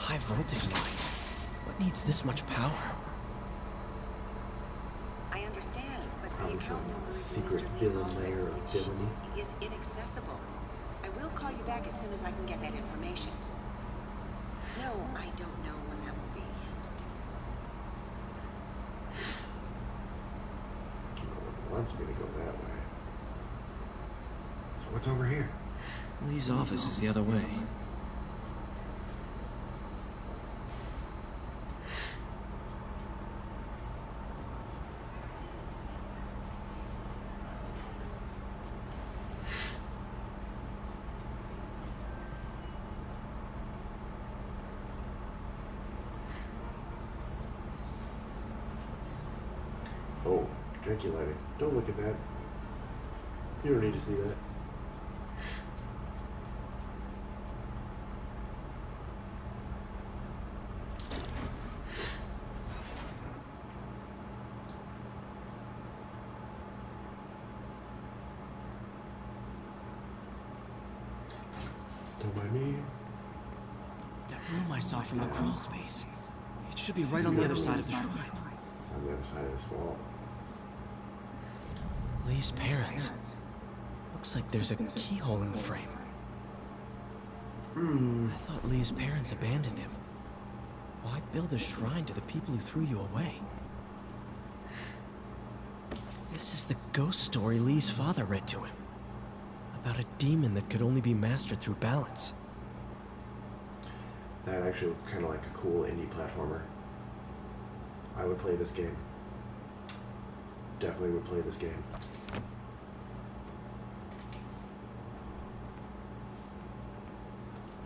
[SPEAKER 7] High voltage lines. What needs this much power?
[SPEAKER 13] I understand, but
[SPEAKER 1] I'm into some secret villain layer of villainy.
[SPEAKER 13] Is inaccessible. I will call you back as soon as I can get that information. No, I don't know when that will be.
[SPEAKER 1] No one wants me to go that way. So what's over here?
[SPEAKER 14] Lee's office is the other way.
[SPEAKER 1] Oh, Draculated. Don't look at that. You don't need to see that. Don't mind me.
[SPEAKER 14] That room I saw from the crawl space. It should be right on the other side of the shrine.
[SPEAKER 1] It's on the other side of this wall.
[SPEAKER 14] Lee's parents. Looks like there's a keyhole in the frame. I thought Lee's parents abandoned him. Why build a shrine to the people who threw you away? This is the ghost story Lee's father read to him. About a demon that could only be mastered through balance.
[SPEAKER 1] That actually looked kind of like a cool indie platformer. I would play this game. Definitely would play this game.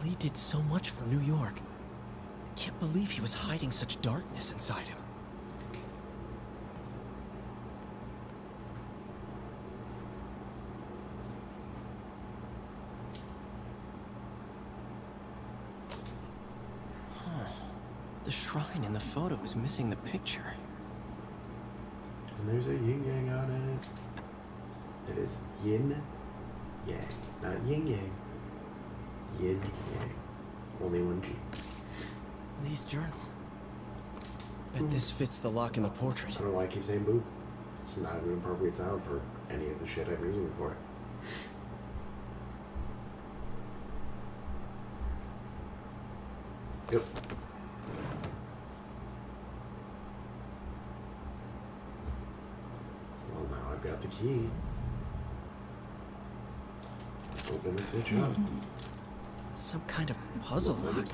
[SPEAKER 14] Lee did so much for New York. I can't believe he was hiding such darkness inside him. The shrine in the photo is missing the picture.
[SPEAKER 1] And there's a yin-yang on it. It is yin-yang, not yin-yang. Yin-yang. Only one G.
[SPEAKER 14] Lee's journal. Bet this fits the lock in the portrait.
[SPEAKER 1] I don't know why I keep saying boo. It's not an appropriate sound for any of the shit I'm using it for. Yep. Well, now I've got the key. Let's open this bitch up.
[SPEAKER 14] Some kind of puzzle lock.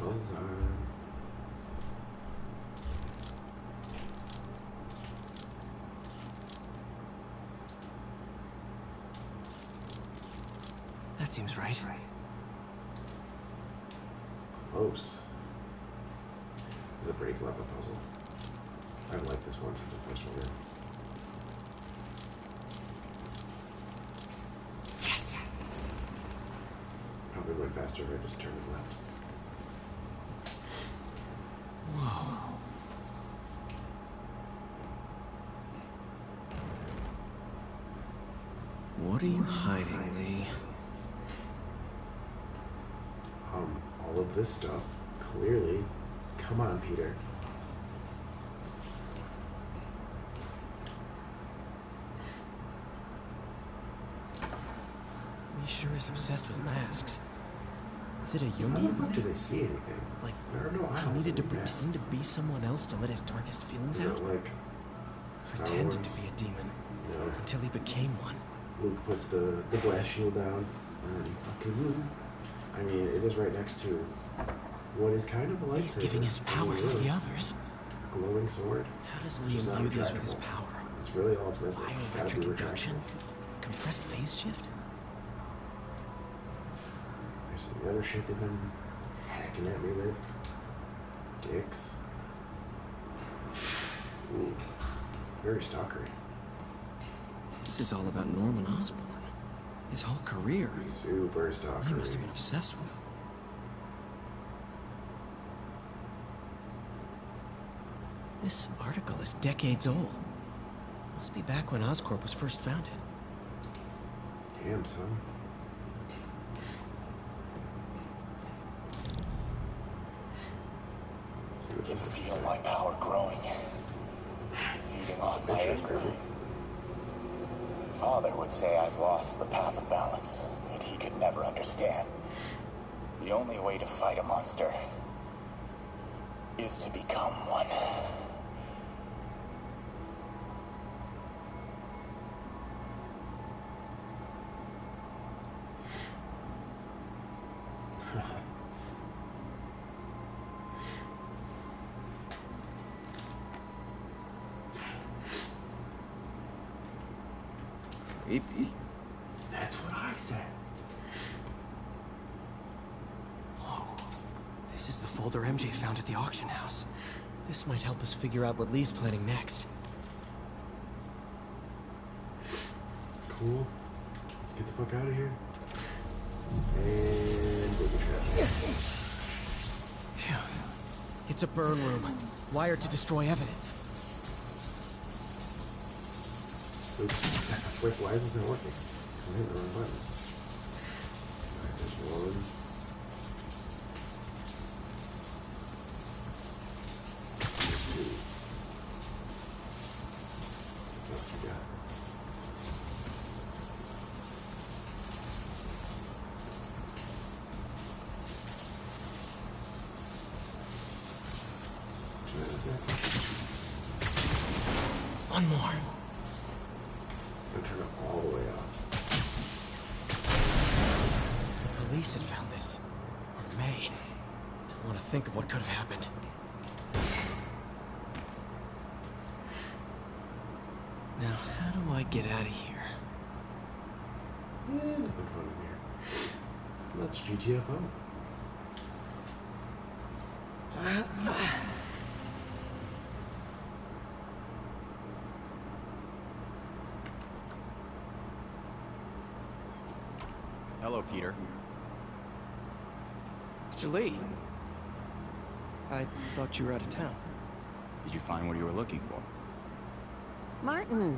[SPEAKER 14] That seems right.
[SPEAKER 1] Close. This is a pretty clever puzzle. I've liked this one since the first one.
[SPEAKER 14] Yes!
[SPEAKER 1] Probably went faster if I just turned it left.
[SPEAKER 14] Whoa. What are you hiding, Lee?
[SPEAKER 1] All of this stuff, clearly. Come on, Peter.
[SPEAKER 14] Lee sure is obsessed with masks. Is it a Jungian thing?
[SPEAKER 1] Do they see anything?
[SPEAKER 14] Like,
[SPEAKER 1] there are no eyes.
[SPEAKER 14] he needed to pretend to be someone else to let his darkest feelings out?
[SPEAKER 1] Like
[SPEAKER 14] pretended to be a demon until he became one.
[SPEAKER 1] Luke puts the glass shield down, and then he fucking... I mean, it is right next to what is kind of a lightsaber.
[SPEAKER 14] He's giving his powers to the others.
[SPEAKER 1] Glowing sword.
[SPEAKER 14] How does Lee imbue these with his power?
[SPEAKER 1] That's really all it's missing.
[SPEAKER 14] Bioelectric induction? Compressed phase shift?
[SPEAKER 1] There's some other shit they've been hacking at me with. Dicks. Ooh. Very stalkery.
[SPEAKER 14] This is all about Norman Osborn. His whole career.
[SPEAKER 1] Super stalkery.
[SPEAKER 14] He must have been obsessed with him. This article is decades old. Must be back when Oscorp was first founded.
[SPEAKER 1] Damn, son.
[SPEAKER 15] I can feel my power growing, feeding off my anger. father would say I've lost the path of balance, but he could never understand. The only way to fight a monster is to become one.
[SPEAKER 14] Creepy.
[SPEAKER 1] That's what I said.
[SPEAKER 14] Whoa. This is the folder MJ found at the auction house. This might help us figure out what Lee's planning next.
[SPEAKER 1] Cool. Let's get the fuck out of here. And booby trap.
[SPEAKER 14] Phew. It's a burn room, wired to destroy evidence.
[SPEAKER 1] Oops. Wait, why is this not working? Because I hit the wrong button. Alright, there's one. Two. What else we got?
[SPEAKER 14] One more.
[SPEAKER 1] I'm gonna turn it all the way up.
[SPEAKER 14] The police had found this. Or may. Don't want to think of what could have happened. Now, how do I get out of here?
[SPEAKER 1] Yeah, nothing fun in here. That's GTFO.
[SPEAKER 16] Hello, Peter.
[SPEAKER 14] Mr. Lee. I thought you were out of town.
[SPEAKER 16] Did you find what you were looking for?
[SPEAKER 13] Martin,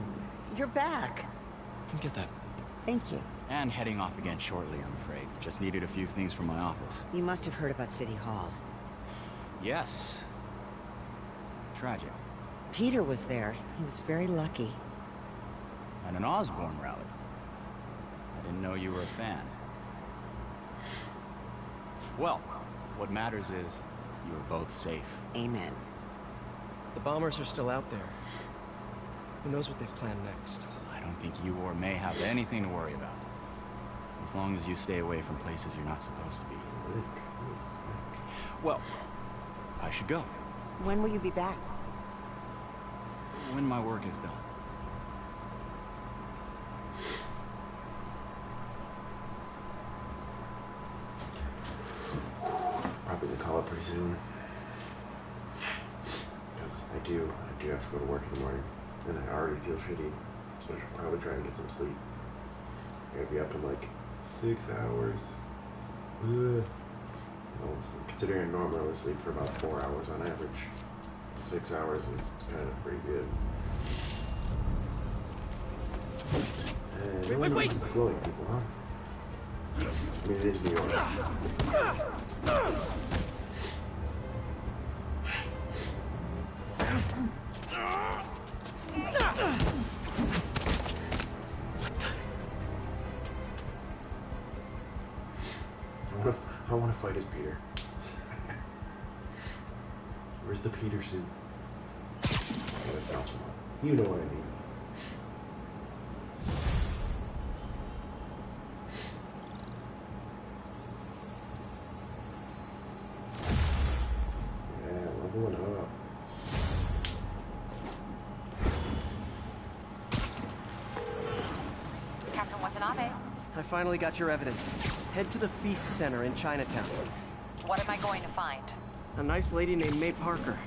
[SPEAKER 13] you're back.
[SPEAKER 14] Get that.
[SPEAKER 13] Thank you.
[SPEAKER 16] And heading off again shortly, I'm afraid. Just needed a few things from my office.
[SPEAKER 13] You must have heard about City Hall.
[SPEAKER 16] Yes. Tragic.
[SPEAKER 13] Peter was there. He was very lucky.
[SPEAKER 16] And an Osborn rally. I didn't know you were a fan. Well, what matters is you were both safe.
[SPEAKER 13] Amen.
[SPEAKER 14] The bombers are still out there. Who knows what they've planned next?
[SPEAKER 16] I don't think you or May have anything to worry about. As long as you stay away from places you're not supposed to be. Well, I should go.
[SPEAKER 13] When will you be back?
[SPEAKER 16] When my work is done.
[SPEAKER 1] Probably gonna call it pretty soon. Because I do have to go to work in the morning. And I already feel shitty. So I should probably try and get some sleep. I gotta be up in like 6 hours. Ugh. Well, considering I normally sleep for about 4 hours on average, 6 hours is kind of pretty good. And wait! The glowing people, huh? I mean, it is New York. I want to fight as Peter. Where's the Peter suit? Okay, that sounds wrong. You know what I mean. Yeah, leveling up.
[SPEAKER 5] Captain Watanabe.
[SPEAKER 14] I finally got your evidence. Head to the Feast Center in Chinatown.
[SPEAKER 5] What am I going to find?
[SPEAKER 14] A nice lady named May Parker.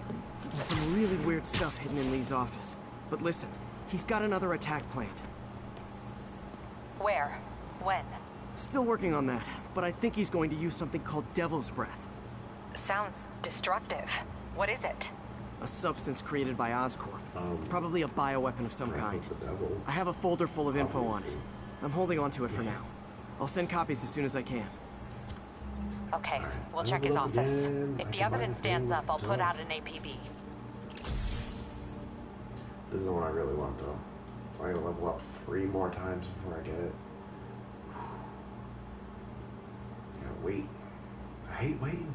[SPEAKER 14] And some really weird stuff hidden in Lee's office. But listen, he's got another attack planned.
[SPEAKER 5] Where? When?
[SPEAKER 14] Still working on that, but I think he's going to use something called Devil's Breath.
[SPEAKER 5] Sounds destructive. What is it?
[SPEAKER 14] A substance created by Oscorp. Probably a bioweapon of some kind. I have a folder full of info on it. I'm holding on to it for now. I'll send copies as soon as I can.
[SPEAKER 5] Okay, we'll check his office. If the evidence stands up, I'll put out an APB.
[SPEAKER 1] This is the one I really want, though. So I I gotta level up 3 more times before I get it. Gotta wait. I hate waiting.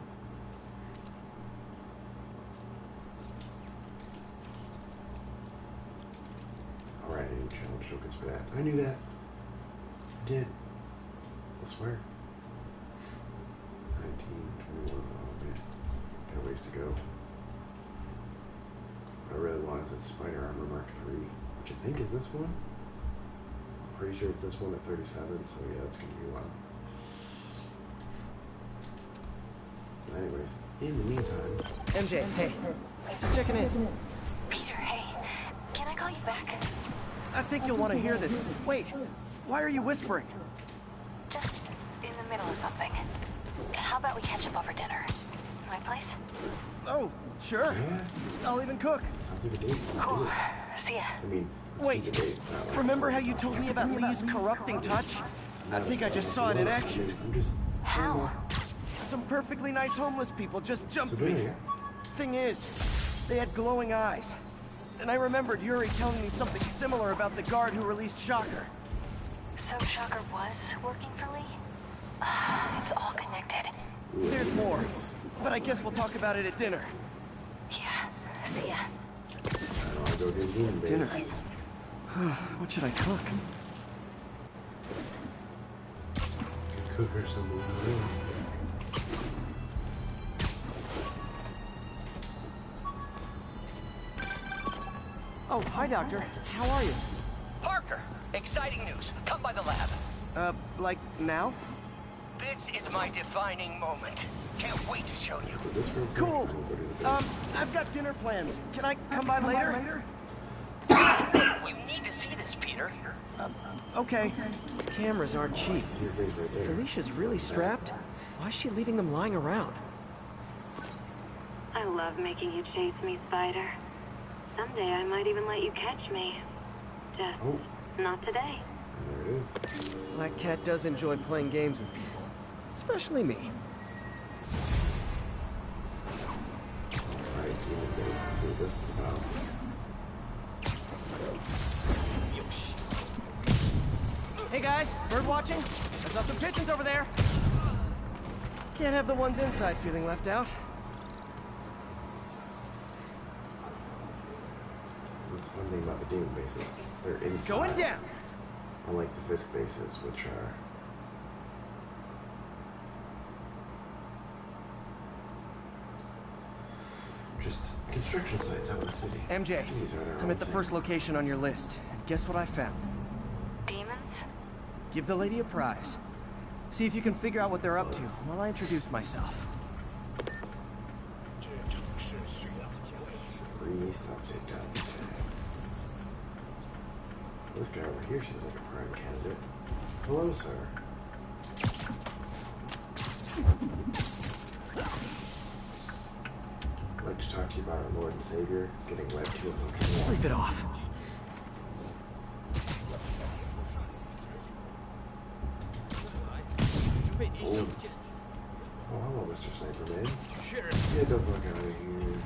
[SPEAKER 1] Alright, I need challenge tokens for that. I knew that. I did. I swear. 19, 21, oh man. Got a ways to go. What I really want is a Spider Armor Mark III, which I think is this one. I'm pretty sure it's this one at 37, so yeah, that's gonna be one. But anyways, in the meantime...
[SPEAKER 14] MJ, hey. Just checking in.
[SPEAKER 5] Peter, hey. Can I call you back?
[SPEAKER 14] I think you'll want to hear this. Wait, why are you whispering?
[SPEAKER 5] Just in the middle of something. How about we catch up over dinner? My place?
[SPEAKER 14] Oh, sure.
[SPEAKER 1] Yeah.
[SPEAKER 14] I'll even cook.
[SPEAKER 1] Sounds like a date.
[SPEAKER 5] Cool. See ya.
[SPEAKER 1] I mean,
[SPEAKER 14] wait, remember how you told me about Lee's corrupting touch? I think I just saw it in action.
[SPEAKER 5] How?
[SPEAKER 14] Some perfectly nice homeless people just jumped me. Thing is, they had glowing eyes. And I remembered Yuri telling me something similar about the guard who released Shocker.
[SPEAKER 5] So Shocker was working for Lee? It's all connected.
[SPEAKER 14] There's more, but I guess we'll talk about it at dinner.
[SPEAKER 5] Yeah, see ya.
[SPEAKER 14] Dinner. What should I cook?
[SPEAKER 1] Cook her some more.
[SPEAKER 14] Oh, hi, Doctor. How are you?
[SPEAKER 17] Parker, exciting news. Come by the lab.
[SPEAKER 14] Like now?
[SPEAKER 17] This is my defining moment. Can't wait to show you.
[SPEAKER 14] Cool. I've got dinner plans. Can I come by later?
[SPEAKER 17] You need to see this, Peter.
[SPEAKER 14] Okay. These cameras aren't cheap. Felicia's really strapped. Why is she leaving them lying around?
[SPEAKER 8] I love making you chase me, Spider. Someday I might even let you catch me. Just not today.
[SPEAKER 1] There it is.
[SPEAKER 14] Black Cat does enjoy playing games with people. Especially me.
[SPEAKER 1] Alright, human base. Let's see what this is about.
[SPEAKER 14] Hey guys, bird watching? I saw some pigeons over there. Can't have the ones inside feeling left out.
[SPEAKER 1] That's one thing about the demon bases. They're inside.
[SPEAKER 14] Going down!
[SPEAKER 1] Unlike the Fisk bases, which are... just construction sites out in the city.
[SPEAKER 14] MJ, I'm at the first location on your list. And guess what I found?
[SPEAKER 5] Demons?
[SPEAKER 14] Give the lady a prize. See if you can figure out what they're up to while I introduce myself.
[SPEAKER 1] Free stuff takedowns. This guy over here seems like a prime candidate. Hello, sir. I'd like to talk to you about our Lord and Savior getting wed to a volcano.
[SPEAKER 14] Sleep it off.
[SPEAKER 1] Oh. Oh, hello, Mr. Sniper Man. Get the fuck out of here.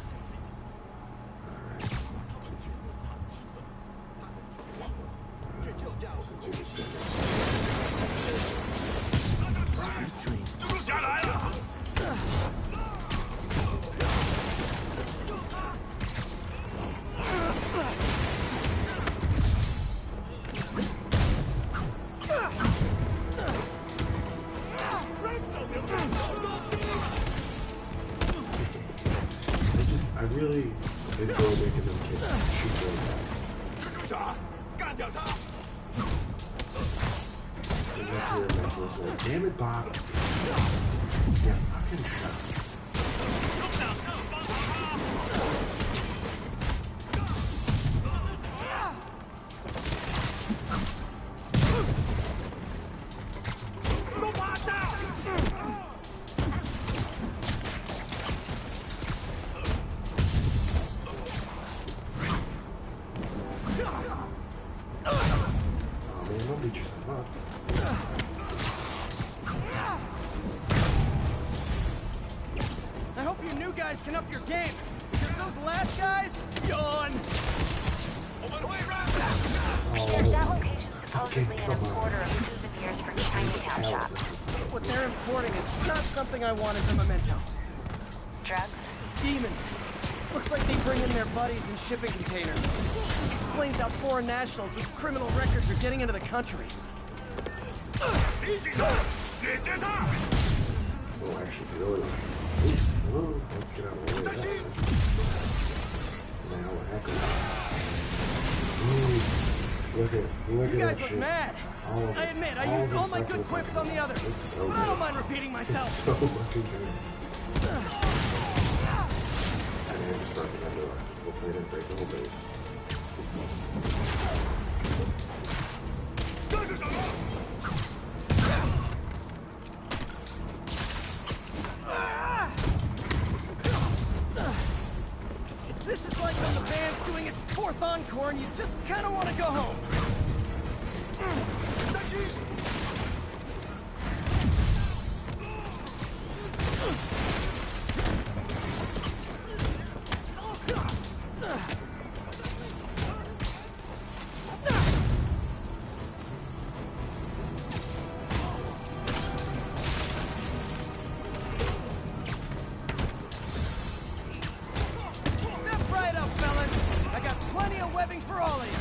[SPEAKER 1] Alright. Since you're just sitting I really enjoy making them kids shoot their guys. Damn it, Bob. Yeah, fucking shot. Don't beat yourself up.
[SPEAKER 14] I hope you new guys can up your game. Because those last guys, yawn.
[SPEAKER 1] Oh,
[SPEAKER 12] supposedly an importer of souvenirs for Chinatown shops.
[SPEAKER 14] What they're importing is not something I want as a memento.
[SPEAKER 12] Drugs?
[SPEAKER 14] Demons. Looks like they bring in their buddies in shipping containers. Explains how foreign nationals with criminal records are getting into the country.
[SPEAKER 1] Oh, actually, really, oh, let's get out of the way. Now, what happened? Look at
[SPEAKER 14] you guys
[SPEAKER 1] that
[SPEAKER 14] look
[SPEAKER 1] shit.
[SPEAKER 14] mad. I admit, I used all my good quips on the others.
[SPEAKER 1] So
[SPEAKER 14] but I don't mind repeating myself.
[SPEAKER 1] It's so fucking good. I mean, I just broke that door. Hopefully I didn't break the whole base.
[SPEAKER 14] This is like when the band's doing its 4th encore and you just kind of want to go home. Step right up, fellas. I got plenty of webbing for all of you.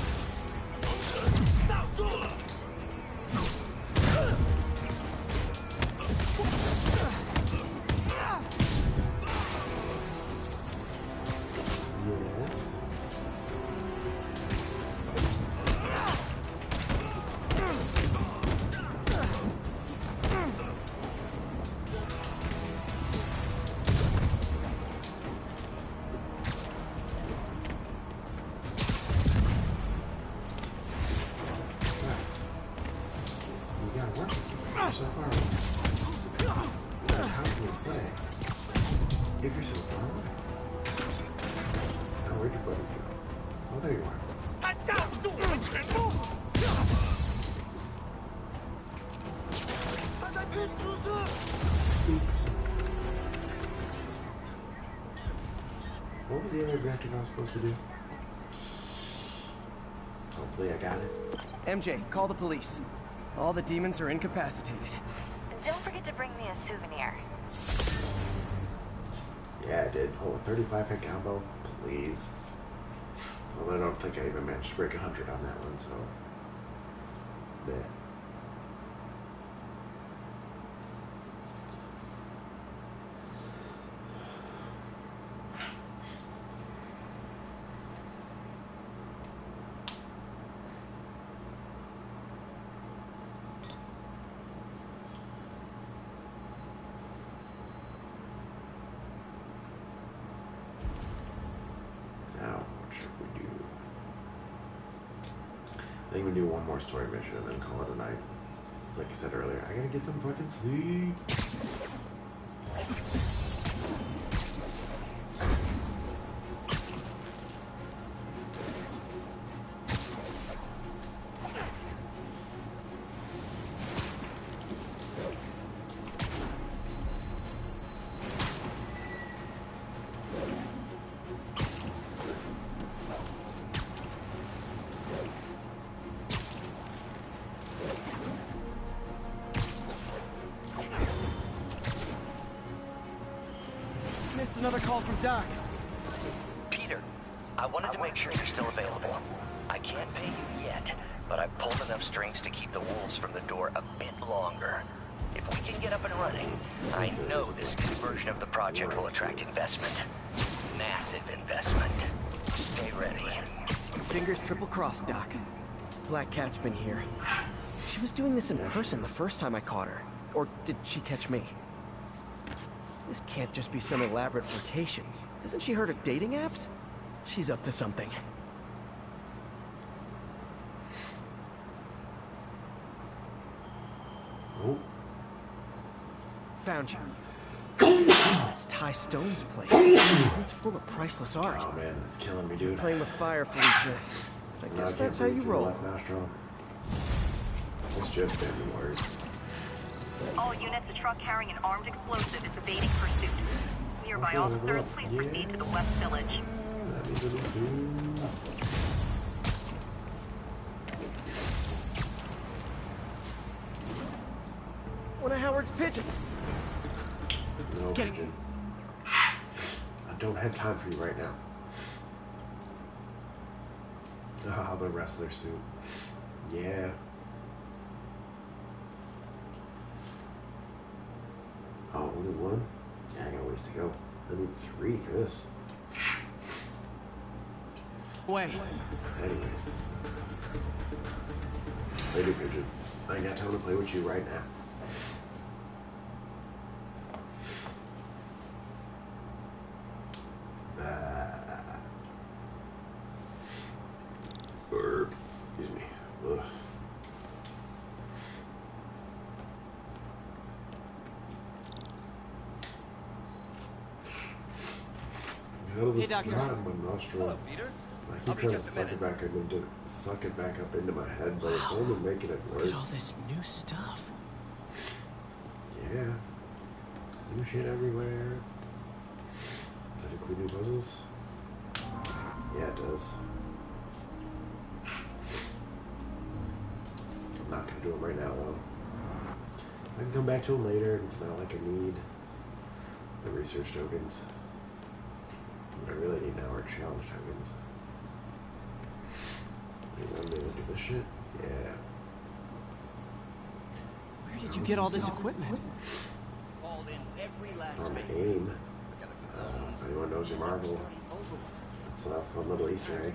[SPEAKER 1] So far, how can we play? If you're so far away. Now where'd your buddies go? Oh, there you are. What was the other reactor I was supposed to do? Hopefully I got it.
[SPEAKER 14] MJ, call the police. All the demons are incapacitated.
[SPEAKER 12] Don't forget to bring me a souvenir.
[SPEAKER 1] Yeah, I did. Oh, a 35-hit combo, please. Well, I don't think I even managed to break 100 on that one, so... Yeah. I think we do one more story mission and then call it a night. It's like I said earlier, I gotta get some fucking sleep.
[SPEAKER 14] Another call from Doc.
[SPEAKER 17] Peter, I wanted to make sure you're still available. I can't pay you yet, but I've pulled enough strings to keep the wolves from the door a bit longer. If we can get up and running, I know this new version of the project will attract investment. Massive investment. Stay ready.
[SPEAKER 14] Fingers triple crossed, Doc. Black Cat's been here. She was doing this in person the first time I caught her. Or did she catch me? This can't just be some elaborate flirtation. Hasn't she heard of dating apps? She's up to something.
[SPEAKER 1] Oh.
[SPEAKER 14] Found you. That's Ty Stone's place. It's full of priceless art.
[SPEAKER 1] Oh man, it's killing me, dude.
[SPEAKER 14] Playing with fire, Felicia. I guess that's how you roll.
[SPEAKER 1] It's just getting worse.
[SPEAKER 2] All units, a truck carrying an armed explosive is evading pursuit. Nearby officers, please proceed to the West Village.
[SPEAKER 14] one of Howard's pigeons.
[SPEAKER 1] No, pigeon. I don't have time for you right now. Ah, the wrestler suit. Yeah. Oh, only one? Yeah, I got a ways to go. I need 3 for this.
[SPEAKER 14] Wait.
[SPEAKER 1] Anyways. Lady pigeon. I ain't got time to play with you right now. Burp. Excuse me. Ugh. Out of the snot in my nostril.
[SPEAKER 7] Hello, Peter.
[SPEAKER 1] I keep trying to suck it back up into my head, but it's only making it worse.
[SPEAKER 14] Look at all this new stuff.
[SPEAKER 1] Yeah. New shit everywhere. Does that include new puzzles? Yeah, it does. I'm not gonna do them right now, though. I can come back to them later, and it's not like I need the research tokens. What I really need now are challenge tokens. Anyone be able to do this shit? Yeah.
[SPEAKER 14] Where did you get all this equipment?
[SPEAKER 1] On AIM. If anyone knows your Marvel, it's a fun little Easter egg.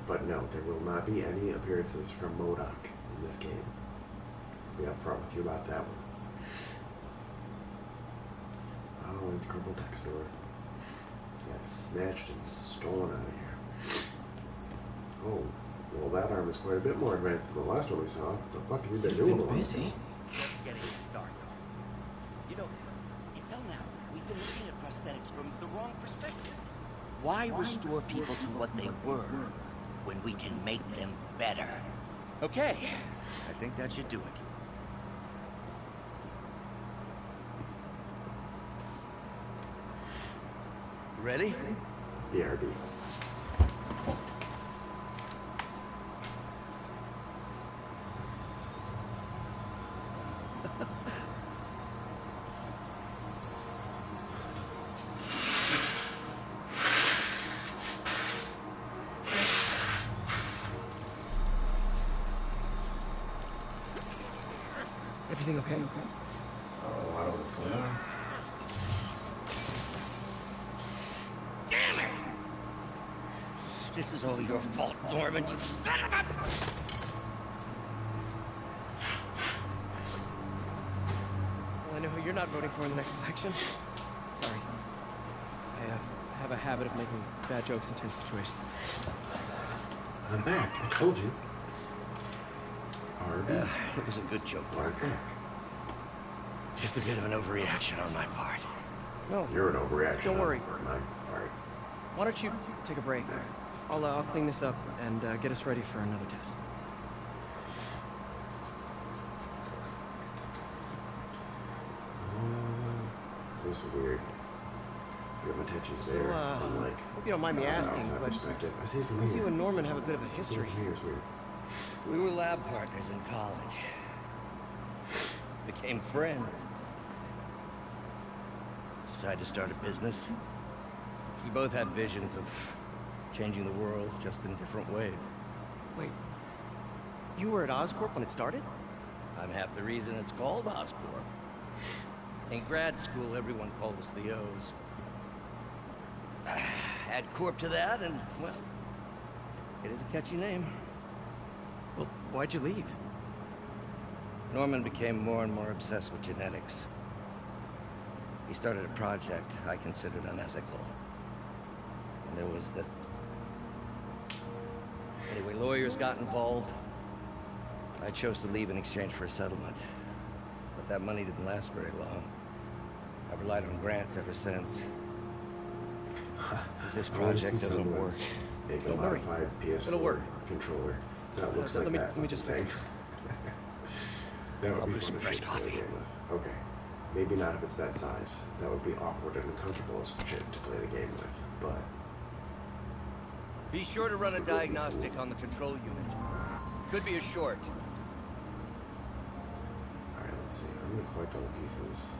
[SPEAKER 1] But no, there will not be any appearances from MODOK in this game. I'll be upfront with you about that one. Oh, it's Crumple Tech Store. Got snatched and stolen out of here. Oh, well that arm is quite a bit more advanced than the last one we saw. What the fuck have you been doing?
[SPEAKER 14] Busy.
[SPEAKER 17] Just getting started. You know, until now, we've been looking at prosthetics from the wrong perspective. Why restore people to what they were when we can make them better? Okay, I think that should do it. Ready?
[SPEAKER 1] BRB.
[SPEAKER 14] Everything okay?
[SPEAKER 1] Oh, I don't know what's going on.
[SPEAKER 17] Damn it! This is all your fault, Norman, you son of a...
[SPEAKER 14] Well, I know who you're not voting for in the next election. Sorry. I have a habit of making bad jokes in tense situations.
[SPEAKER 1] I'm back. I told you. RB.
[SPEAKER 17] It was a good joke, Parker. Just a bit of an overreaction on my part.
[SPEAKER 14] No.
[SPEAKER 1] You're an overreaction.
[SPEAKER 14] Don't worry.
[SPEAKER 1] On my part.
[SPEAKER 14] Why don't you take a break? I'll clean this up and get us ready for another test.
[SPEAKER 1] This is weird. Your attention's
[SPEAKER 14] So,
[SPEAKER 1] there. I'm like,
[SPEAKER 14] hope you don't mind me asking, but
[SPEAKER 1] I see it from
[SPEAKER 14] seems
[SPEAKER 1] here.
[SPEAKER 14] you and Norman have a bit of a history.
[SPEAKER 1] Here's weird.
[SPEAKER 17] We were lab partners in college. Became friends. Decided to start a business. We both had visions of changing the world, just in different ways.
[SPEAKER 14] Wait, you were at Oscorp when it started?
[SPEAKER 17] I'm half the reason it's called Oscorp. In grad school, everyone called us the O's. Add Corp to that, and, well, it is a catchy name.
[SPEAKER 14] Well, why'd you leave?
[SPEAKER 17] Norman became more and more obsessed with genetics. He started a project I considered unethical. And there was this... Anyway, lawyers got involved. I chose to leave in exchange for a settlement. But that money didn't last very long. I've relied on grants ever since. If this project doesn't work,
[SPEAKER 1] Make a modified PS4 controller that looks like that.
[SPEAKER 14] Let me just fix this.
[SPEAKER 1] That would
[SPEAKER 17] I'll
[SPEAKER 1] be
[SPEAKER 17] brew some
[SPEAKER 1] fun to
[SPEAKER 17] fresh
[SPEAKER 1] shake the
[SPEAKER 17] coffee.
[SPEAKER 1] game with. Okay. Maybe not if it's that size. That would be awkward and uncomfortable as shit to play the game with, but...
[SPEAKER 17] Be sure to run a diagnostic on the control unit.
[SPEAKER 7] Could be a short.
[SPEAKER 1] Alright, let's see. I'm gonna collect all the pieces.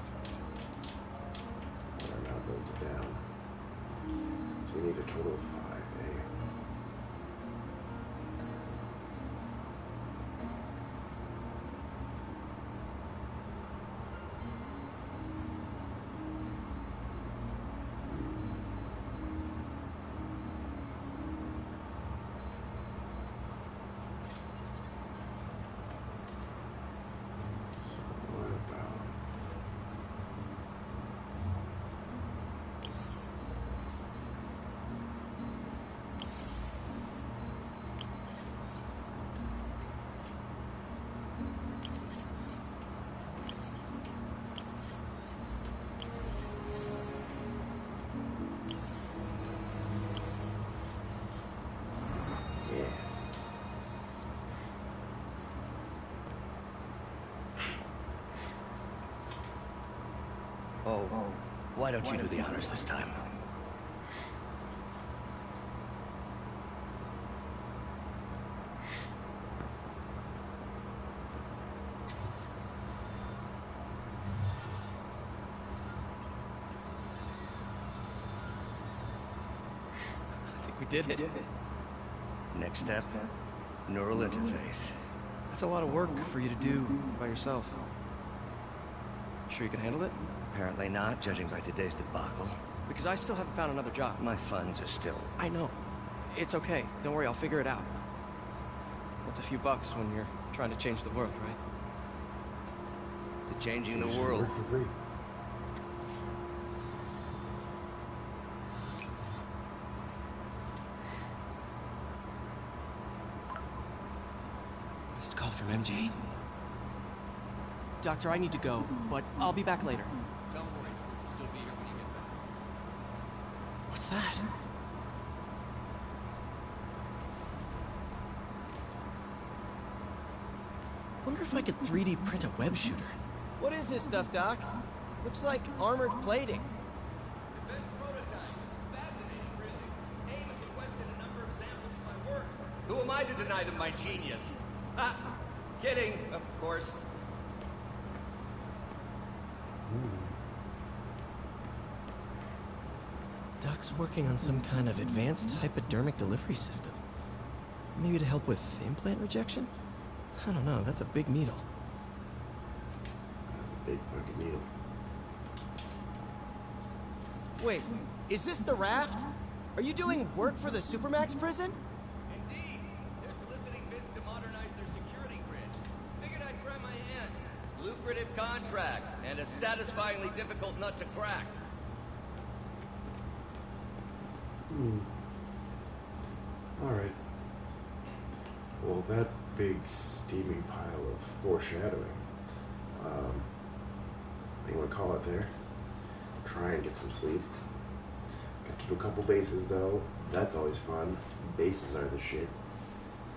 [SPEAKER 1] That are now bolted down. So we need a total of 5, eh?
[SPEAKER 17] Oh, why don't you do the honors this time?
[SPEAKER 14] I think we did it.
[SPEAKER 17] Next step, neural interface.
[SPEAKER 14] That's a lot of work for you to do by yourself. Sure you can handle it?
[SPEAKER 17] Apparently not, judging by today's debacle.
[SPEAKER 14] Because I still haven't found another job.
[SPEAKER 17] My funds are still...
[SPEAKER 14] I know. It's okay. Don't worry, I'll figure it out. What's a few bucks when you're trying to change the world, right?
[SPEAKER 17] To changing the world.
[SPEAKER 1] Work for free.
[SPEAKER 14] Missed call from MJ. Doctor, I need to go, but I'll be back later.
[SPEAKER 7] Don't worry, we'll still be here when you get back.
[SPEAKER 14] What's that? Wonder if I could 3D print a web shooter.
[SPEAKER 7] What is this stuff, Doc? Looks like armored plating.
[SPEAKER 18] Defense prototypes. Fascinating, really. Ames requested a number of samples of my work.
[SPEAKER 7] Who am I to deny them my genius? Ah, kidding, of course.
[SPEAKER 14] Doc's working on some kind of advanced hypodermic delivery system. Maybe to help with implant rejection? I don't know, that's a big needle.
[SPEAKER 1] Big fucking needle.
[SPEAKER 7] Wait, is this the raft? Are you doing work for the Supermax prison?
[SPEAKER 18] Indeed. They're soliciting bids to modernize their security grid. Figured I'd try my hand.
[SPEAKER 7] Lucrative contract, and a satisfyingly difficult nut to crack.
[SPEAKER 1] Alright. Well, that big steaming pile of foreshadowing, you want to call it there? Try and get some sleep. Got to do a couple bases though. That's always fun. Bases are the shit.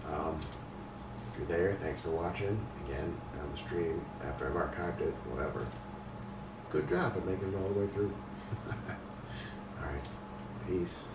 [SPEAKER 1] If you're there, thanks for watching. Again, on the stream, after I've archived it, whatever. Good job at making it all the way through. Alright. Peace.